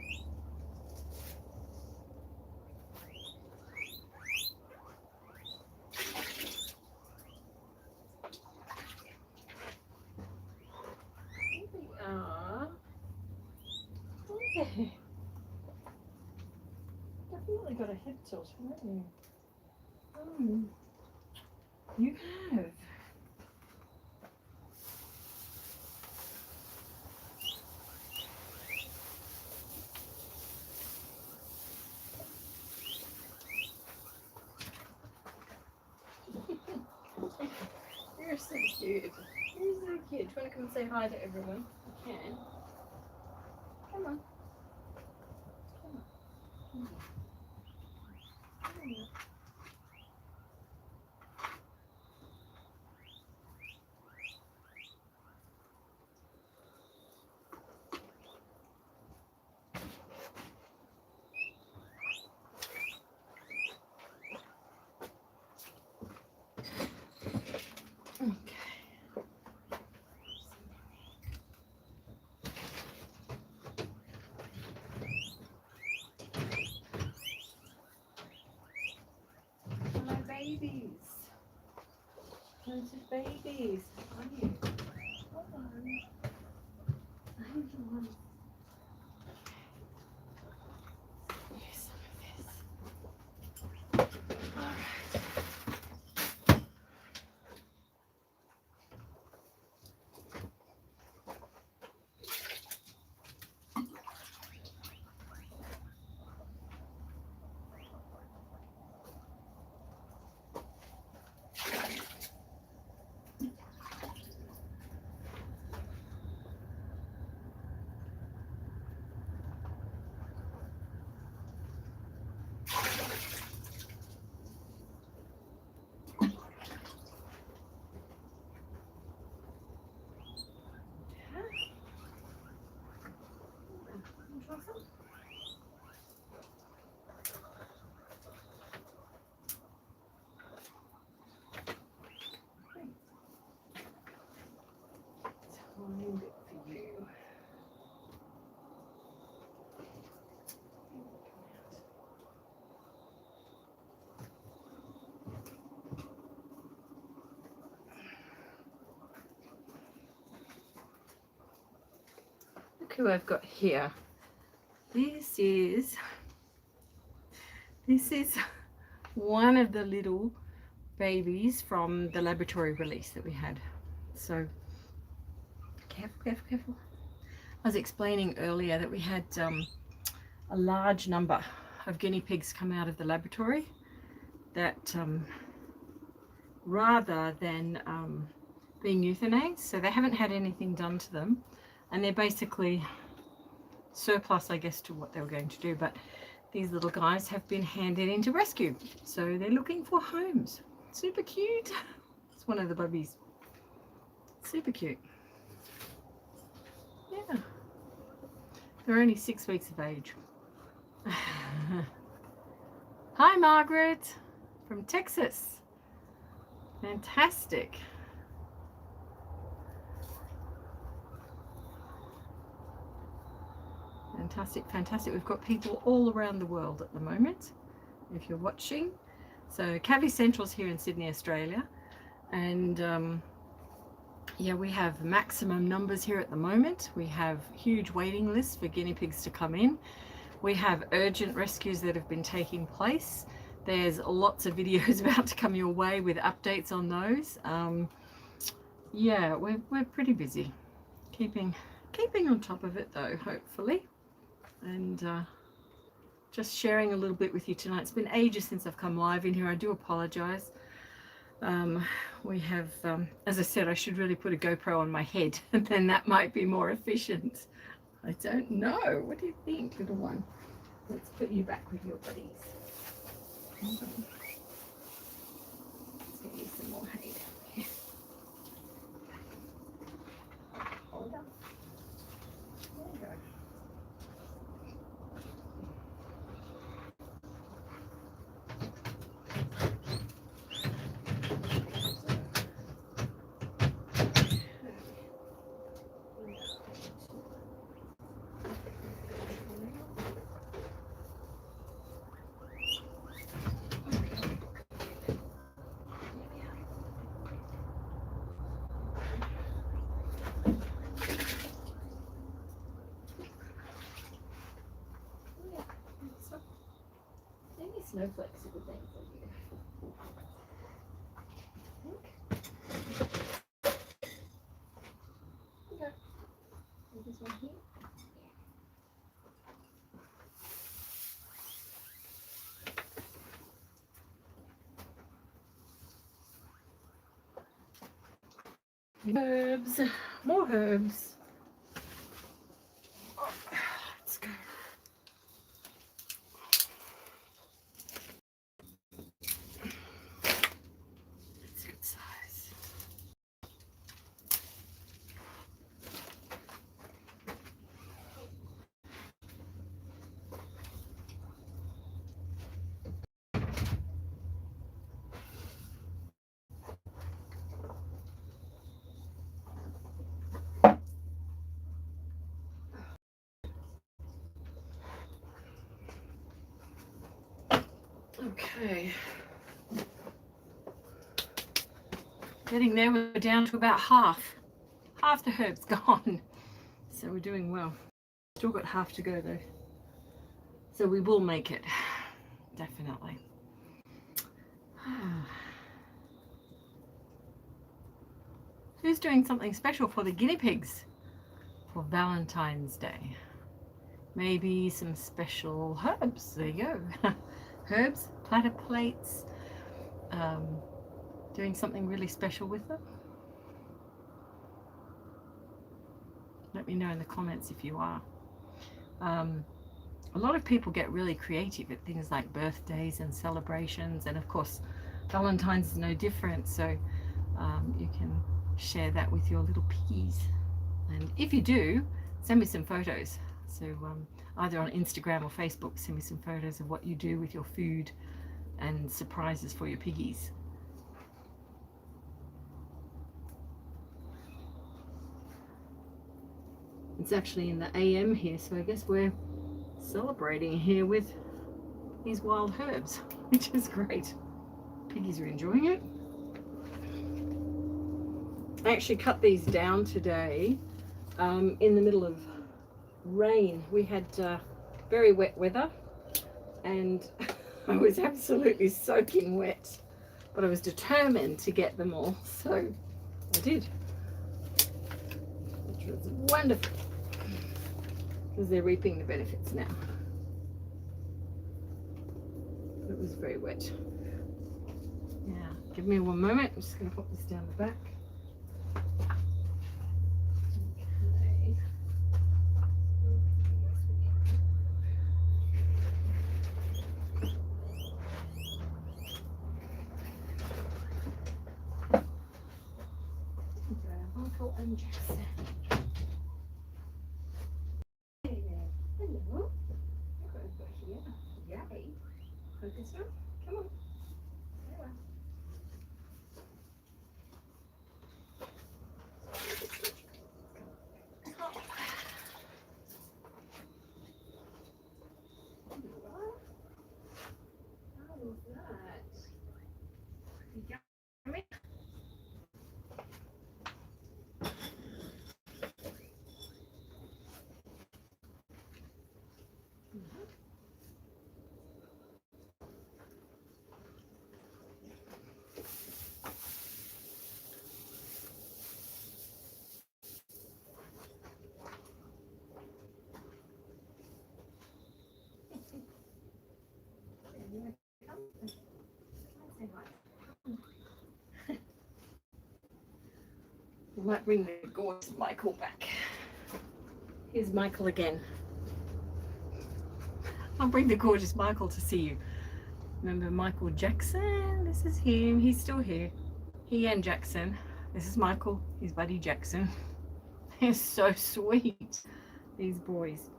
Here we are. Okay. Definitely got a head tilt, haven't you? You have. You're so cute. You're so cute. Do you want to come and say hi to everyone? You can. Come on. Come on. Come on. Come on. Babies. Bunch of babies. How are you? Hold on. Hold on. Here's some of this. Alright. Find it for you. Look who I've got here. This is one of the little babies from the laboratory release that we had. So careful, careful, careful. I was explaining earlier that we had a large number of guinea pigs come out of the laboratory that rather than being euthanized, so they haven't had anything done to them, and they're basically surplus, I guess, to what they were going to do, but these little guys have been handed into rescue, so they're looking for homes. Super cute. It's one of the bubbies. Super cute. Yeah, they're only 6 weeks of age. Hi Margaret from Texas. Fantastic. Fantastic, fantastic. We've got people all around the world at the moment, if you're watching. So Cavy Central's here in Sydney, Australia, and yeah, we have maximum numbers here at the moment. We have huge waiting lists for guinea pigs to come in. We have urgent rescues that have been taking place. There's lots of videos about to come your way with updates on those. yeah, we're pretty busy. Keeping on top of it though, hopefully. And just sharing a little bit with you tonight. It's been ages since I've come live in here. I do apologize. We have, as I said, I should really put a GoPro on my head, and then that might be more efficient. I don't know. What do you think, little one? Let's put you back with your buddies. Hold on. Let's get you some more hay down here. Hold on. There you go. Snowflakes are the things that you okay. This one here. Herbs, more herbs. Oh, let's go. That's a good size. Okay. Getting there, we're down to about half. Half the herb's gone. So we're doing well. Still got half to go though. So we will make it. Definitely. Who's doing something special for the guinea pigs for Valentine's Day? Maybe some special herbs. There you go. Herbs, platter plates, doing something really special with them. Let me know in the comments if you are. A lot of people get really creative at things like birthdays and celebrations, and of course Valentine's is no different, so you can share that with your little piggies. And if you do, send me some photos. So either on Instagram or Facebook, send me some photos of what you do with your food and surprises for your piggies. It's actually in the AM here, so I guess we're celebrating here with these wild herbs, which is great. Piggies are enjoying it. I actually cut these down today in the middle of rain. We had very wet weather and I was absolutely soaking wet, but I was determined to get them all, so I did, which was wonderful because they're reaping the benefits now. It was very wet. Yeah, give me one moment. I'm just going to pop this down the back. Uncle and Jackson. Hello. Look what I've got here. Yay. Focus now. Come on. There we are. How was that? Yummy. I might bring the gorgeous Michael back. Here's Michael again. I'll bring the gorgeous Michael to see you. Remember Michael Jackson? This is him. He's still here. He and Jackson. This is Michael, his buddy Jackson. They're so sweet, these boys.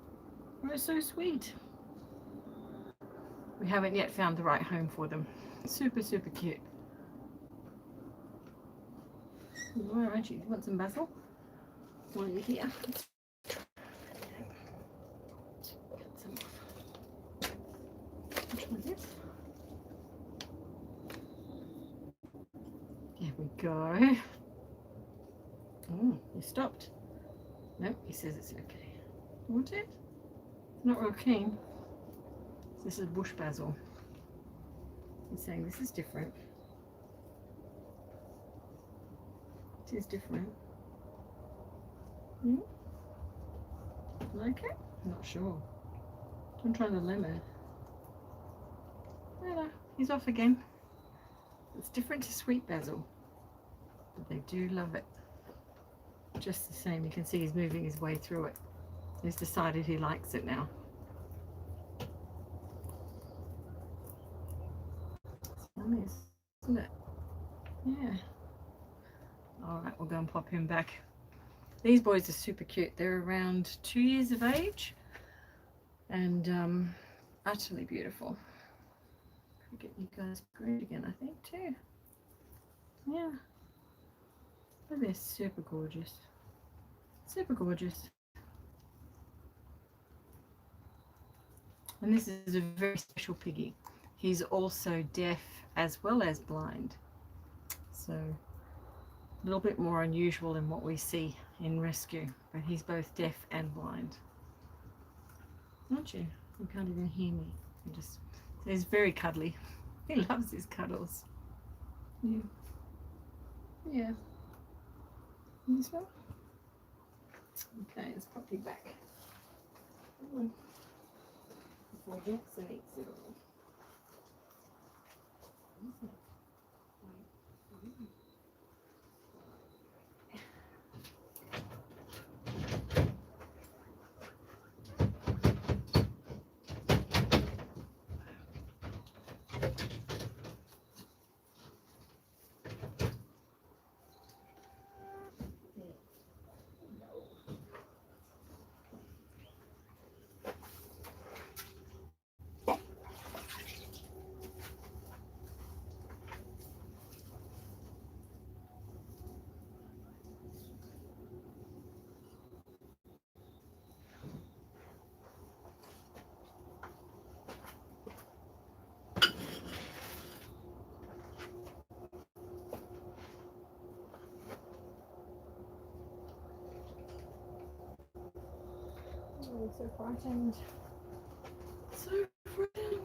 They're so sweet. We haven't yet found the right home for them. Super, super cute. Where are you? You want some basil? While you're here. Get some. Which one is this? There we go. Oh, you stopped. Nope, he says it's okay. Want it? Not real keen. This is bush basil. He's saying this is different. It is different. Like it? Not sure. I'm trying the lemon. No, he's off again. It's different to sweet basil, but they do love it. Just the same, you can see he's moving his way through it. He's decided he likes it now. It's yummy, isn't it? Yeah. All right, we'll go and pop him back. These boys are super cute. They're around 2 years of age and utterly beautiful. I'll get you guys green again, I think, too. Yeah. But they're super gorgeous. Super gorgeous. And this is a very special piggy. He's also deaf as well as blind. So a little bit more unusual than what we see in rescue, but he's both deaf and blind. Aren't you? You can't even hear me. He's very cuddly. He loves his cuddles. Yeah. Yeah. This one? Okay, let's pop you back. Before Jackson eats it all. I'm so frightened. So frightened.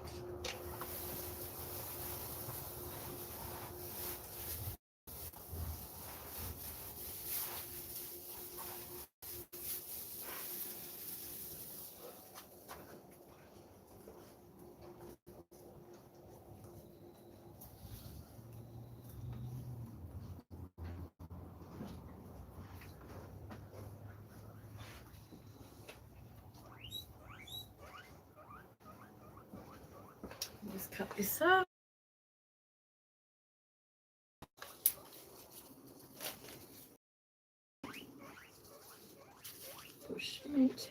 Just cut this up. Push meat.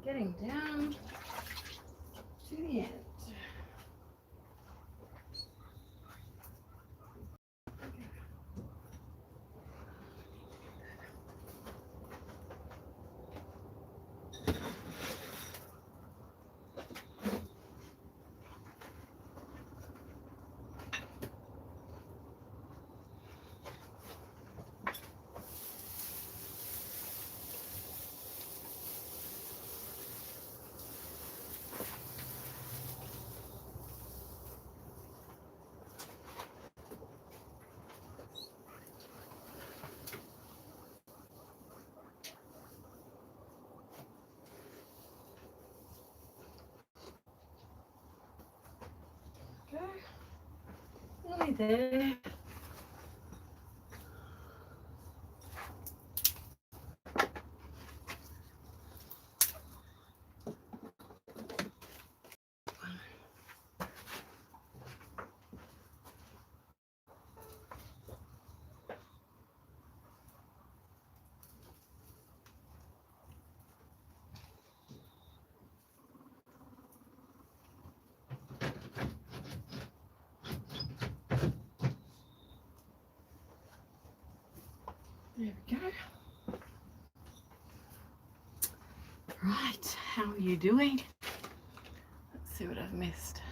getting down to the end. Nearly there. There we go. Right, how are you doing? Let's see what I've missed.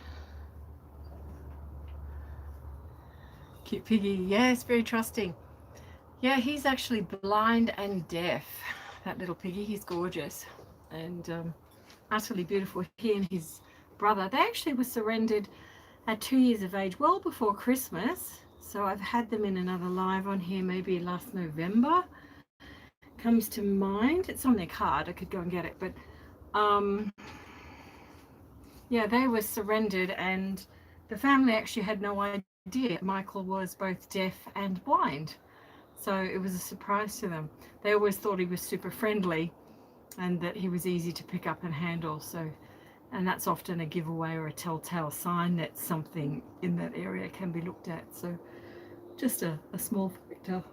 Cute piggy, yes, very trusting. Yeah, he's actually blind and deaf, that little piggy. He's gorgeous and utterly beautiful. He and his brother, they actually were surrendered at 2 years of age, well before Christmas. So I've had them in another live on here maybe last November. Comes to mind. It's on their card. I could go and get it. But yeah, they were surrendered and the family actually had no idea Michael was both deaf and blind. So it was a surprise to them. They always thought he was super friendly and that he was easy to pick up and handle. So, and that's often a giveaway or a telltale sign that something in that area can be looked at. So just a small factor.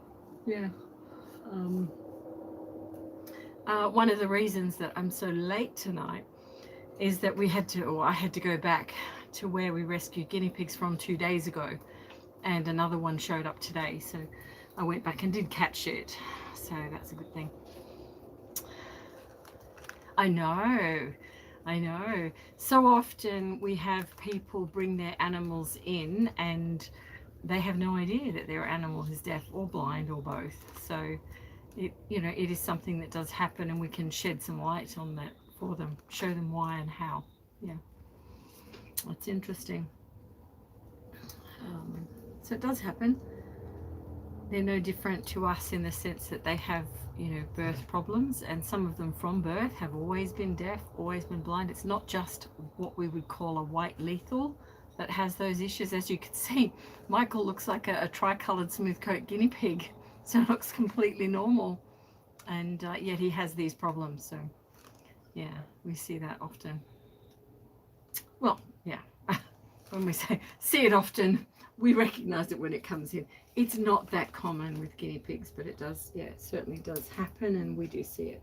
Yeah. One of the reasons that I'm so late tonight is that I had to go back to where we rescued guinea pigs from 2 days ago, and another one showed up today. So I went back and did catch it. So that's a good thing. I know. So often we have people bring their animals in and they have no idea that their animal is deaf or blind or both. So it is something that does happen, and we can shed some light on that for them, show them why and how. Yeah, that's interesting. So it does happen. They're no different to us in the sense that they have, birth problems, and some of them from birth have always been deaf, always been blind. It's not just what we would call a white lethal that has those issues. As you can see, Michael looks like a tricolored smooth coat guinea pig, so it looks completely normal, and yet he has these problems. So yeah, we see that often. Well, yeah, when we say see it often, we recognize it when it comes in. It's not that common with guinea pigs, but it does, yeah, it certainly does happen, and we do see it.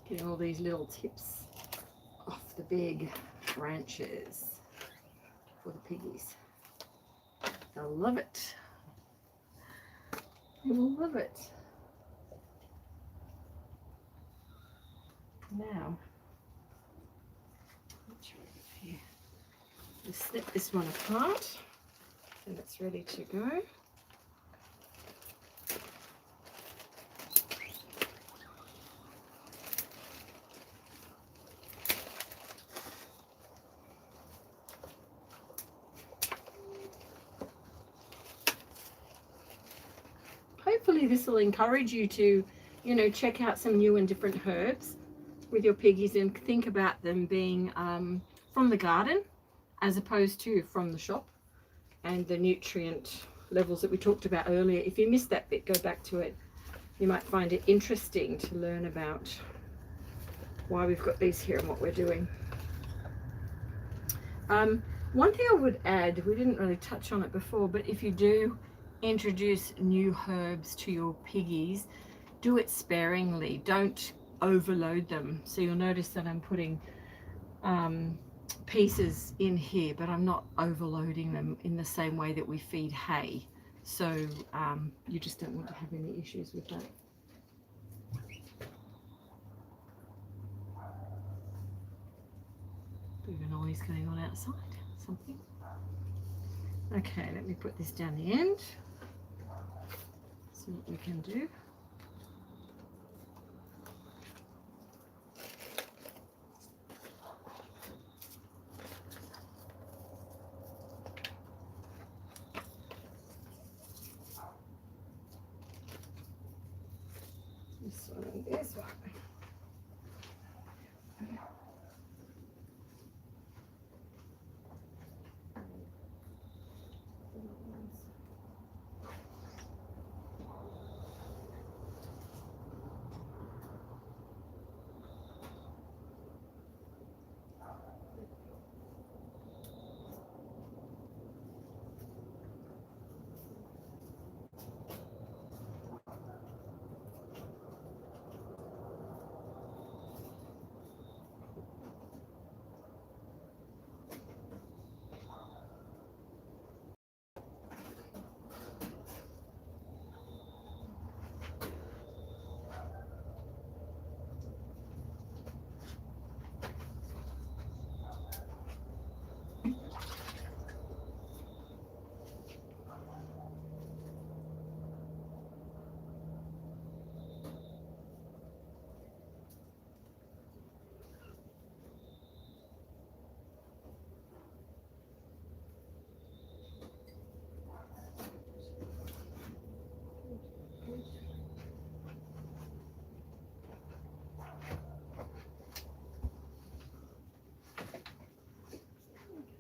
Getting all these little tips off the big branches for the piggies. They'll love it. They will love it. Now, let's snip this one apart, and it's ready to go. Hopefully this will encourage you to, check out some new and different herbs with your piggies and think about them being from the garden as opposed to from the shop, and the nutrient levels that we talked about earlier. If you missed that bit, go back to it. You might find it interesting to learn about why we've got these here and what we're doing. One thing I would add, we didn't really touch on it before, but if you do introduce new herbs to your piggies, do it sparingly. Don't overload them. So you'll notice that I'm putting pieces in here, but I'm not overloading them in the same way that we feed hay. So you just don't want to have any issues with that. Bit of a noise going on outside, something. Okay, let me put this down the end. See what we can do. This one and this one.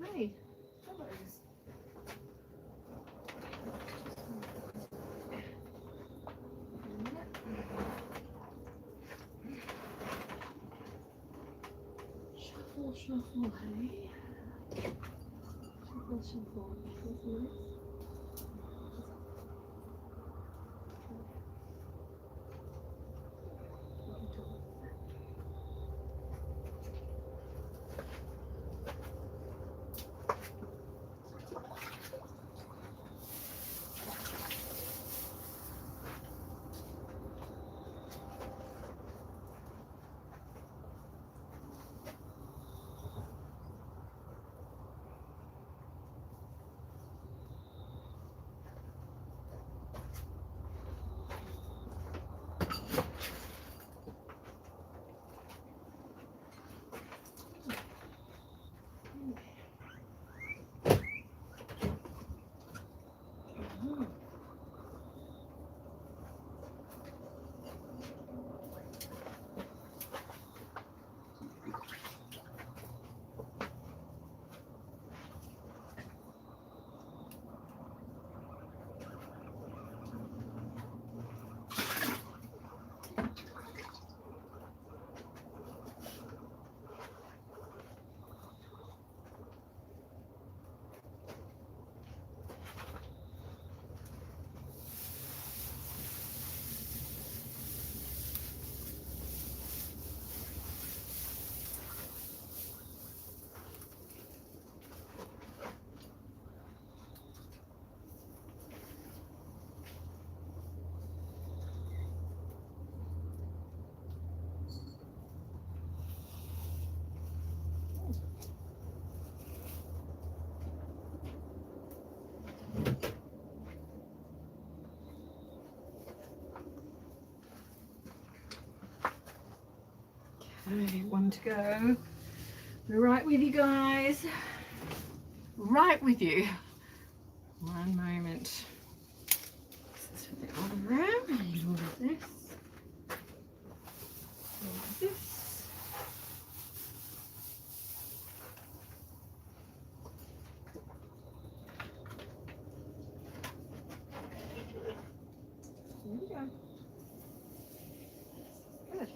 Okay. Shuffle, shuffle, hey. Shuffle, shuffle, shuffle. Okay, one to go. We're right with you guys. Right with you. One moment. This is for the other room. And all of this. All of this. There we go. Good.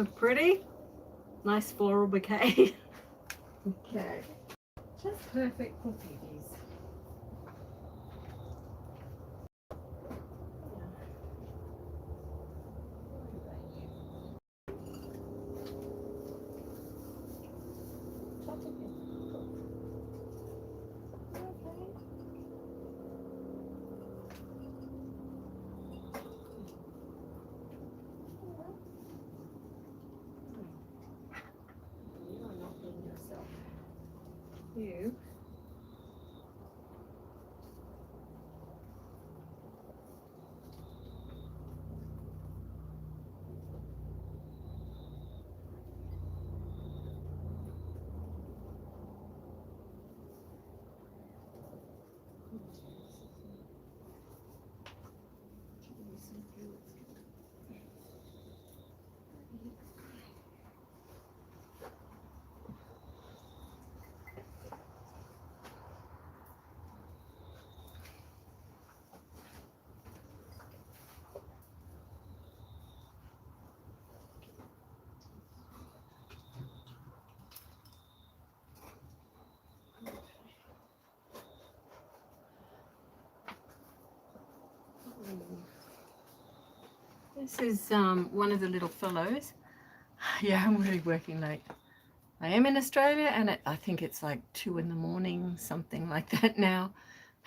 look pretty? Nice floral bouquet. Okay. Just perfect for piggies. You. This is one of the little fellows. Yeah, I'm really working late. I am in Australia, and I think it's like 2 in the morning, something like that now.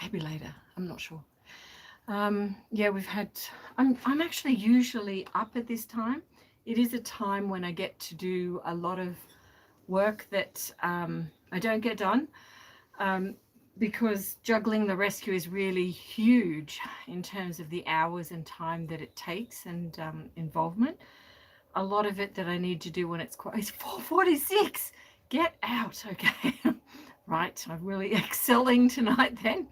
Maybe later, I'm not sure. Yeah, we've had, I'm actually usually up at this time. It is a time when I get to do a lot of work that I don't get done. Because juggling the rescue is really huge in terms of the hours and time that it takes and involvement. A lot of it that I need to do when it's 4:46. Get out, okay. Right, I'm really excelling tonight then.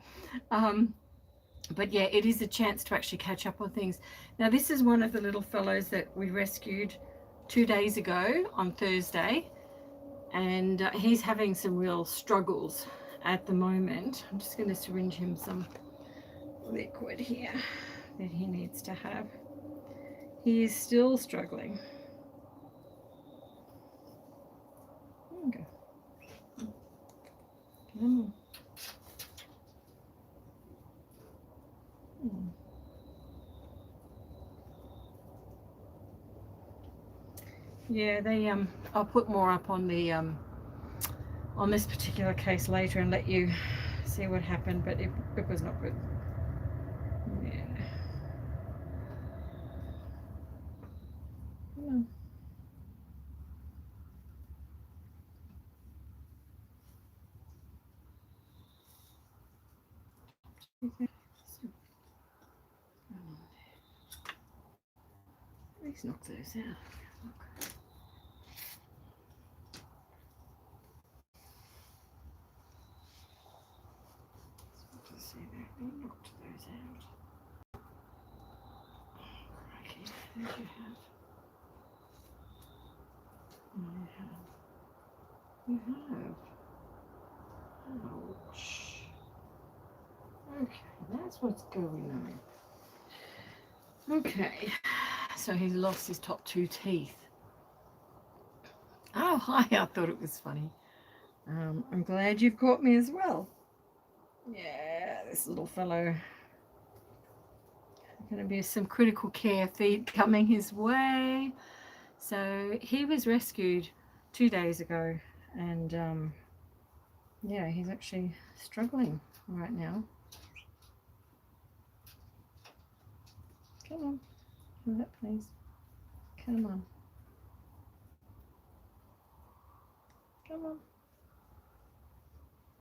But yeah, it is a chance to actually catch up on things. Now this is one of the little fellows that we rescued 2 days ago on Thursday, and he's having some real struggles at the moment. I'm just going to syringe him some liquid here that he needs to have. He is still struggling. There we go. Come on. Yeah, they I'll put more up on the on this particular case later and let you see what happened, but it was not good. Yeah. Please knock those out. See there, we knocked those out. Crikey, who do you have? You have. Ouch. Okay, that's what's going on. Okay, so he's lost his top 2 teeth. Oh, hi, I thought it was funny. I'm glad you've caught me as well. Yeah, this little fellow. Going to be some critical care feed coming his way. So he was rescued 2 days ago, and yeah, he's actually struggling right now. Come on, come up, please. Come on. Come on.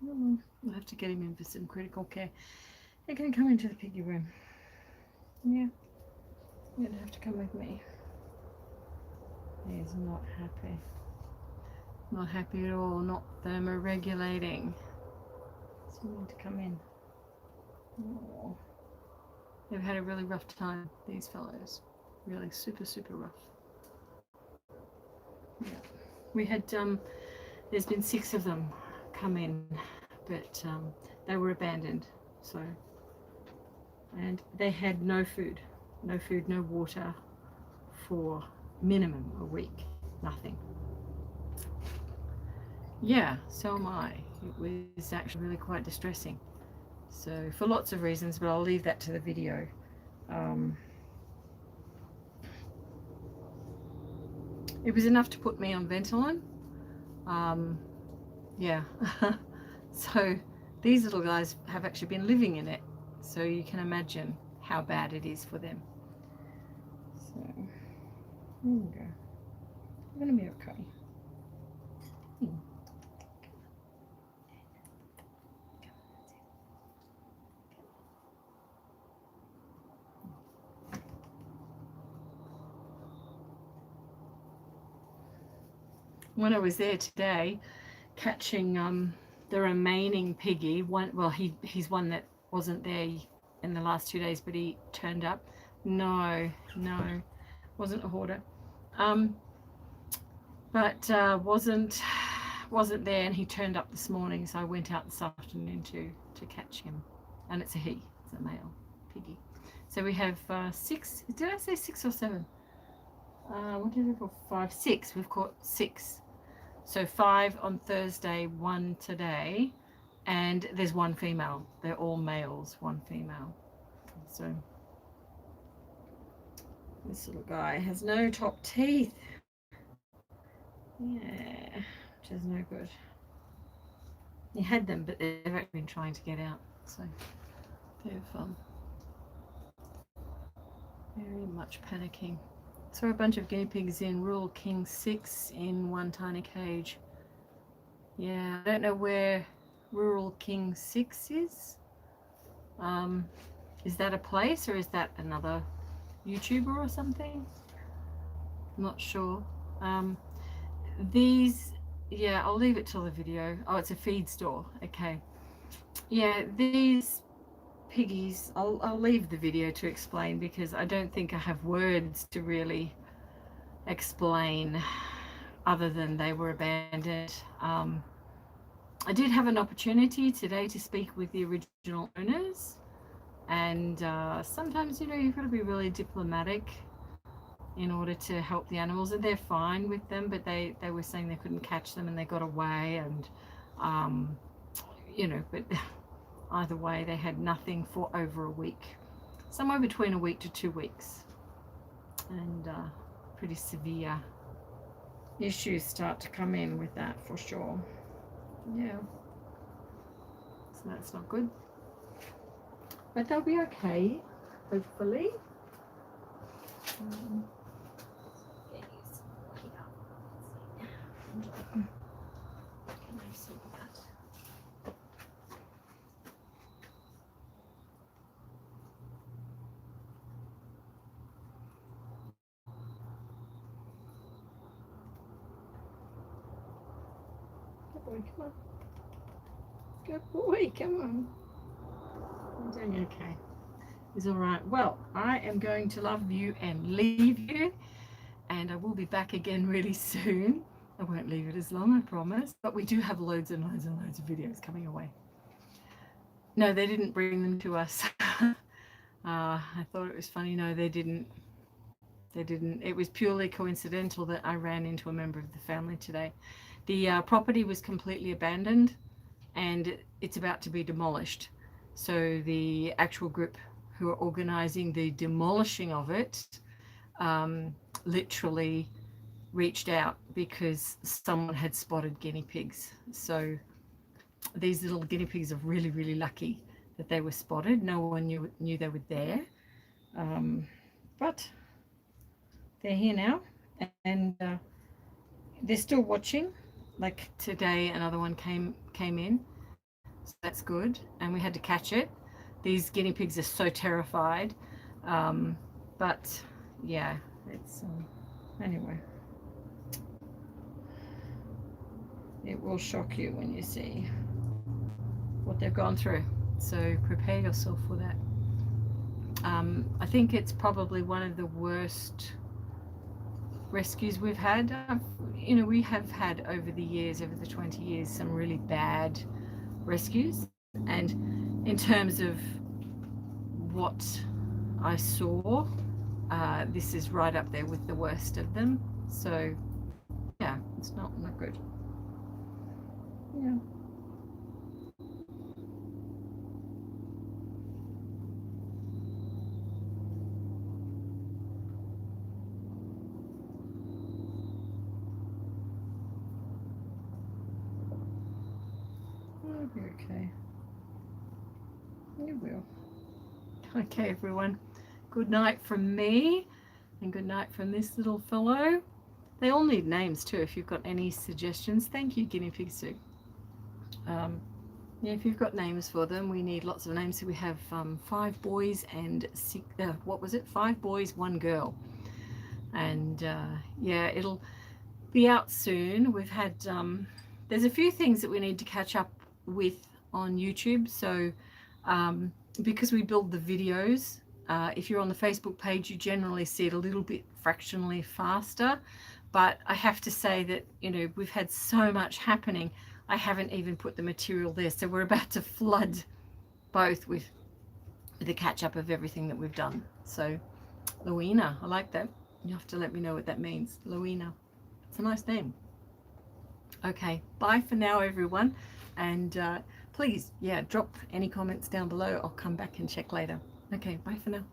Come on. We'll have to get him in for some critical care. They're going to come into the piggy room. Yeah. You're going to have to come with me. He's not happy. Not happy at all. Not thermoregulating. So we need to come in. Oh. They've had a really rough time, these fellows. Really super, super rough. Yeah. We had, there's been 6 of them come in, but they were abandoned. So, and they had no food, no water for minimum a week. nothing. Yeah, so am I. It was actually really quite distressing. So for lots of reasons, but I'll leave that to the video. It was enough to put me on Ventolin. Yeah. So these little guys have actually been living in it. So you can imagine how bad it is for them. So there you go. I'm going to be okay. When I was there today, catching the remaining piggy, he's one that wasn't there in the last 2 days, but he turned up. No, wasn't a hoarder, but wasn't there, and he turned up this morning, so I went out this afternoon to catch him, and it's a male piggy. So we have 6. Did I say 6 or 7? What did we call 5? 6. We've caught 6. So 5 on Thursday, 1 today, and there's 1 female. They're all males, 1 female. So this little guy has no top teeth. Yeah, which is no good. He had them, but they've actually been trying to get out. So they've very much panicking. Saw a bunch of guinea pigs in Rural King 6 in one tiny cage. Yeah, I don't know where Rural King 6 is. Is that a place, or is that another YouTuber or something? I'm not sure. Yeah, I'll leave it till the video. Oh, it's a feed store. Okay. Yeah, these piggies, I'll leave the video to explain, because I don't think I have words to really explain other than they were abandoned. I did have an opportunity today to speak with the original owners, and sometimes, you know, you've got to be really diplomatic in order to help the animals, and they're fine with them, but they were saying they couldn't catch them and they got away, and you know, but either way, they had nothing for over a week, somewhere between a week to 2 weeks, and pretty severe issues start to come in with that for sure. Yeah, so that's not good, but they'll be okay, hopefully. Good boy, come on. Good boy, come on. I'm doing okay. It's all right. Well, I am going to love you and leave you, and I will be back again really soon. I won't leave it as long, I promise, but we do have loads and loads and loads of videos coming away. No, they didn't bring them to us. I thought it was funny. No, they didn't. It was purely coincidental that I ran into a member of the family today. The property was completely abandoned, and it's about to be demolished. So the actual group who are organizing the demolishing of it literally reached out because someone had spotted guinea pigs. So these little guinea pigs are really, really lucky that they were spotted. No one knew they were there, but they're here now, and they're still watching. Like today, another one came in, so that's good, and we had to catch it. These guinea pigs are so terrified, but yeah, it's anyway. It will shock you when you see what they've gone through, so prepare yourself for that. I think it's probably one of the worst rescues we've had. You know, we have had over the years, over the 20 years, some really bad rescues, and in terms of what I saw, this is right up there with the worst of them. So It's not good. Yeah. It'll be okay. You will. Okay, everyone. Good night from me, and good night from this little fellow. They all need names too. If you've got any suggestions, thank you, Guinea Pig Sue. Yeah, if you've got names for them, we need lots of names. So we have 5 boys and 6. What was it? 5 boys, 1 girl. And yeah, it'll be out soon. We've had there's a few things that we need to catch up with on YouTube. So because we build the videos, if you're on the Facebook page, you generally see it a little bit fractionally faster. But I have to say that, you know, we've had so much happening. I haven't even put the material there. So we're about to flood both with the catch up of everything that we've done. So Louina, I like that. You have to let me know what that means. Louina. It's a nice name. Okay, bye for now, everyone. And please, yeah, drop any comments down below. I'll come back and check later. Okay, bye for now.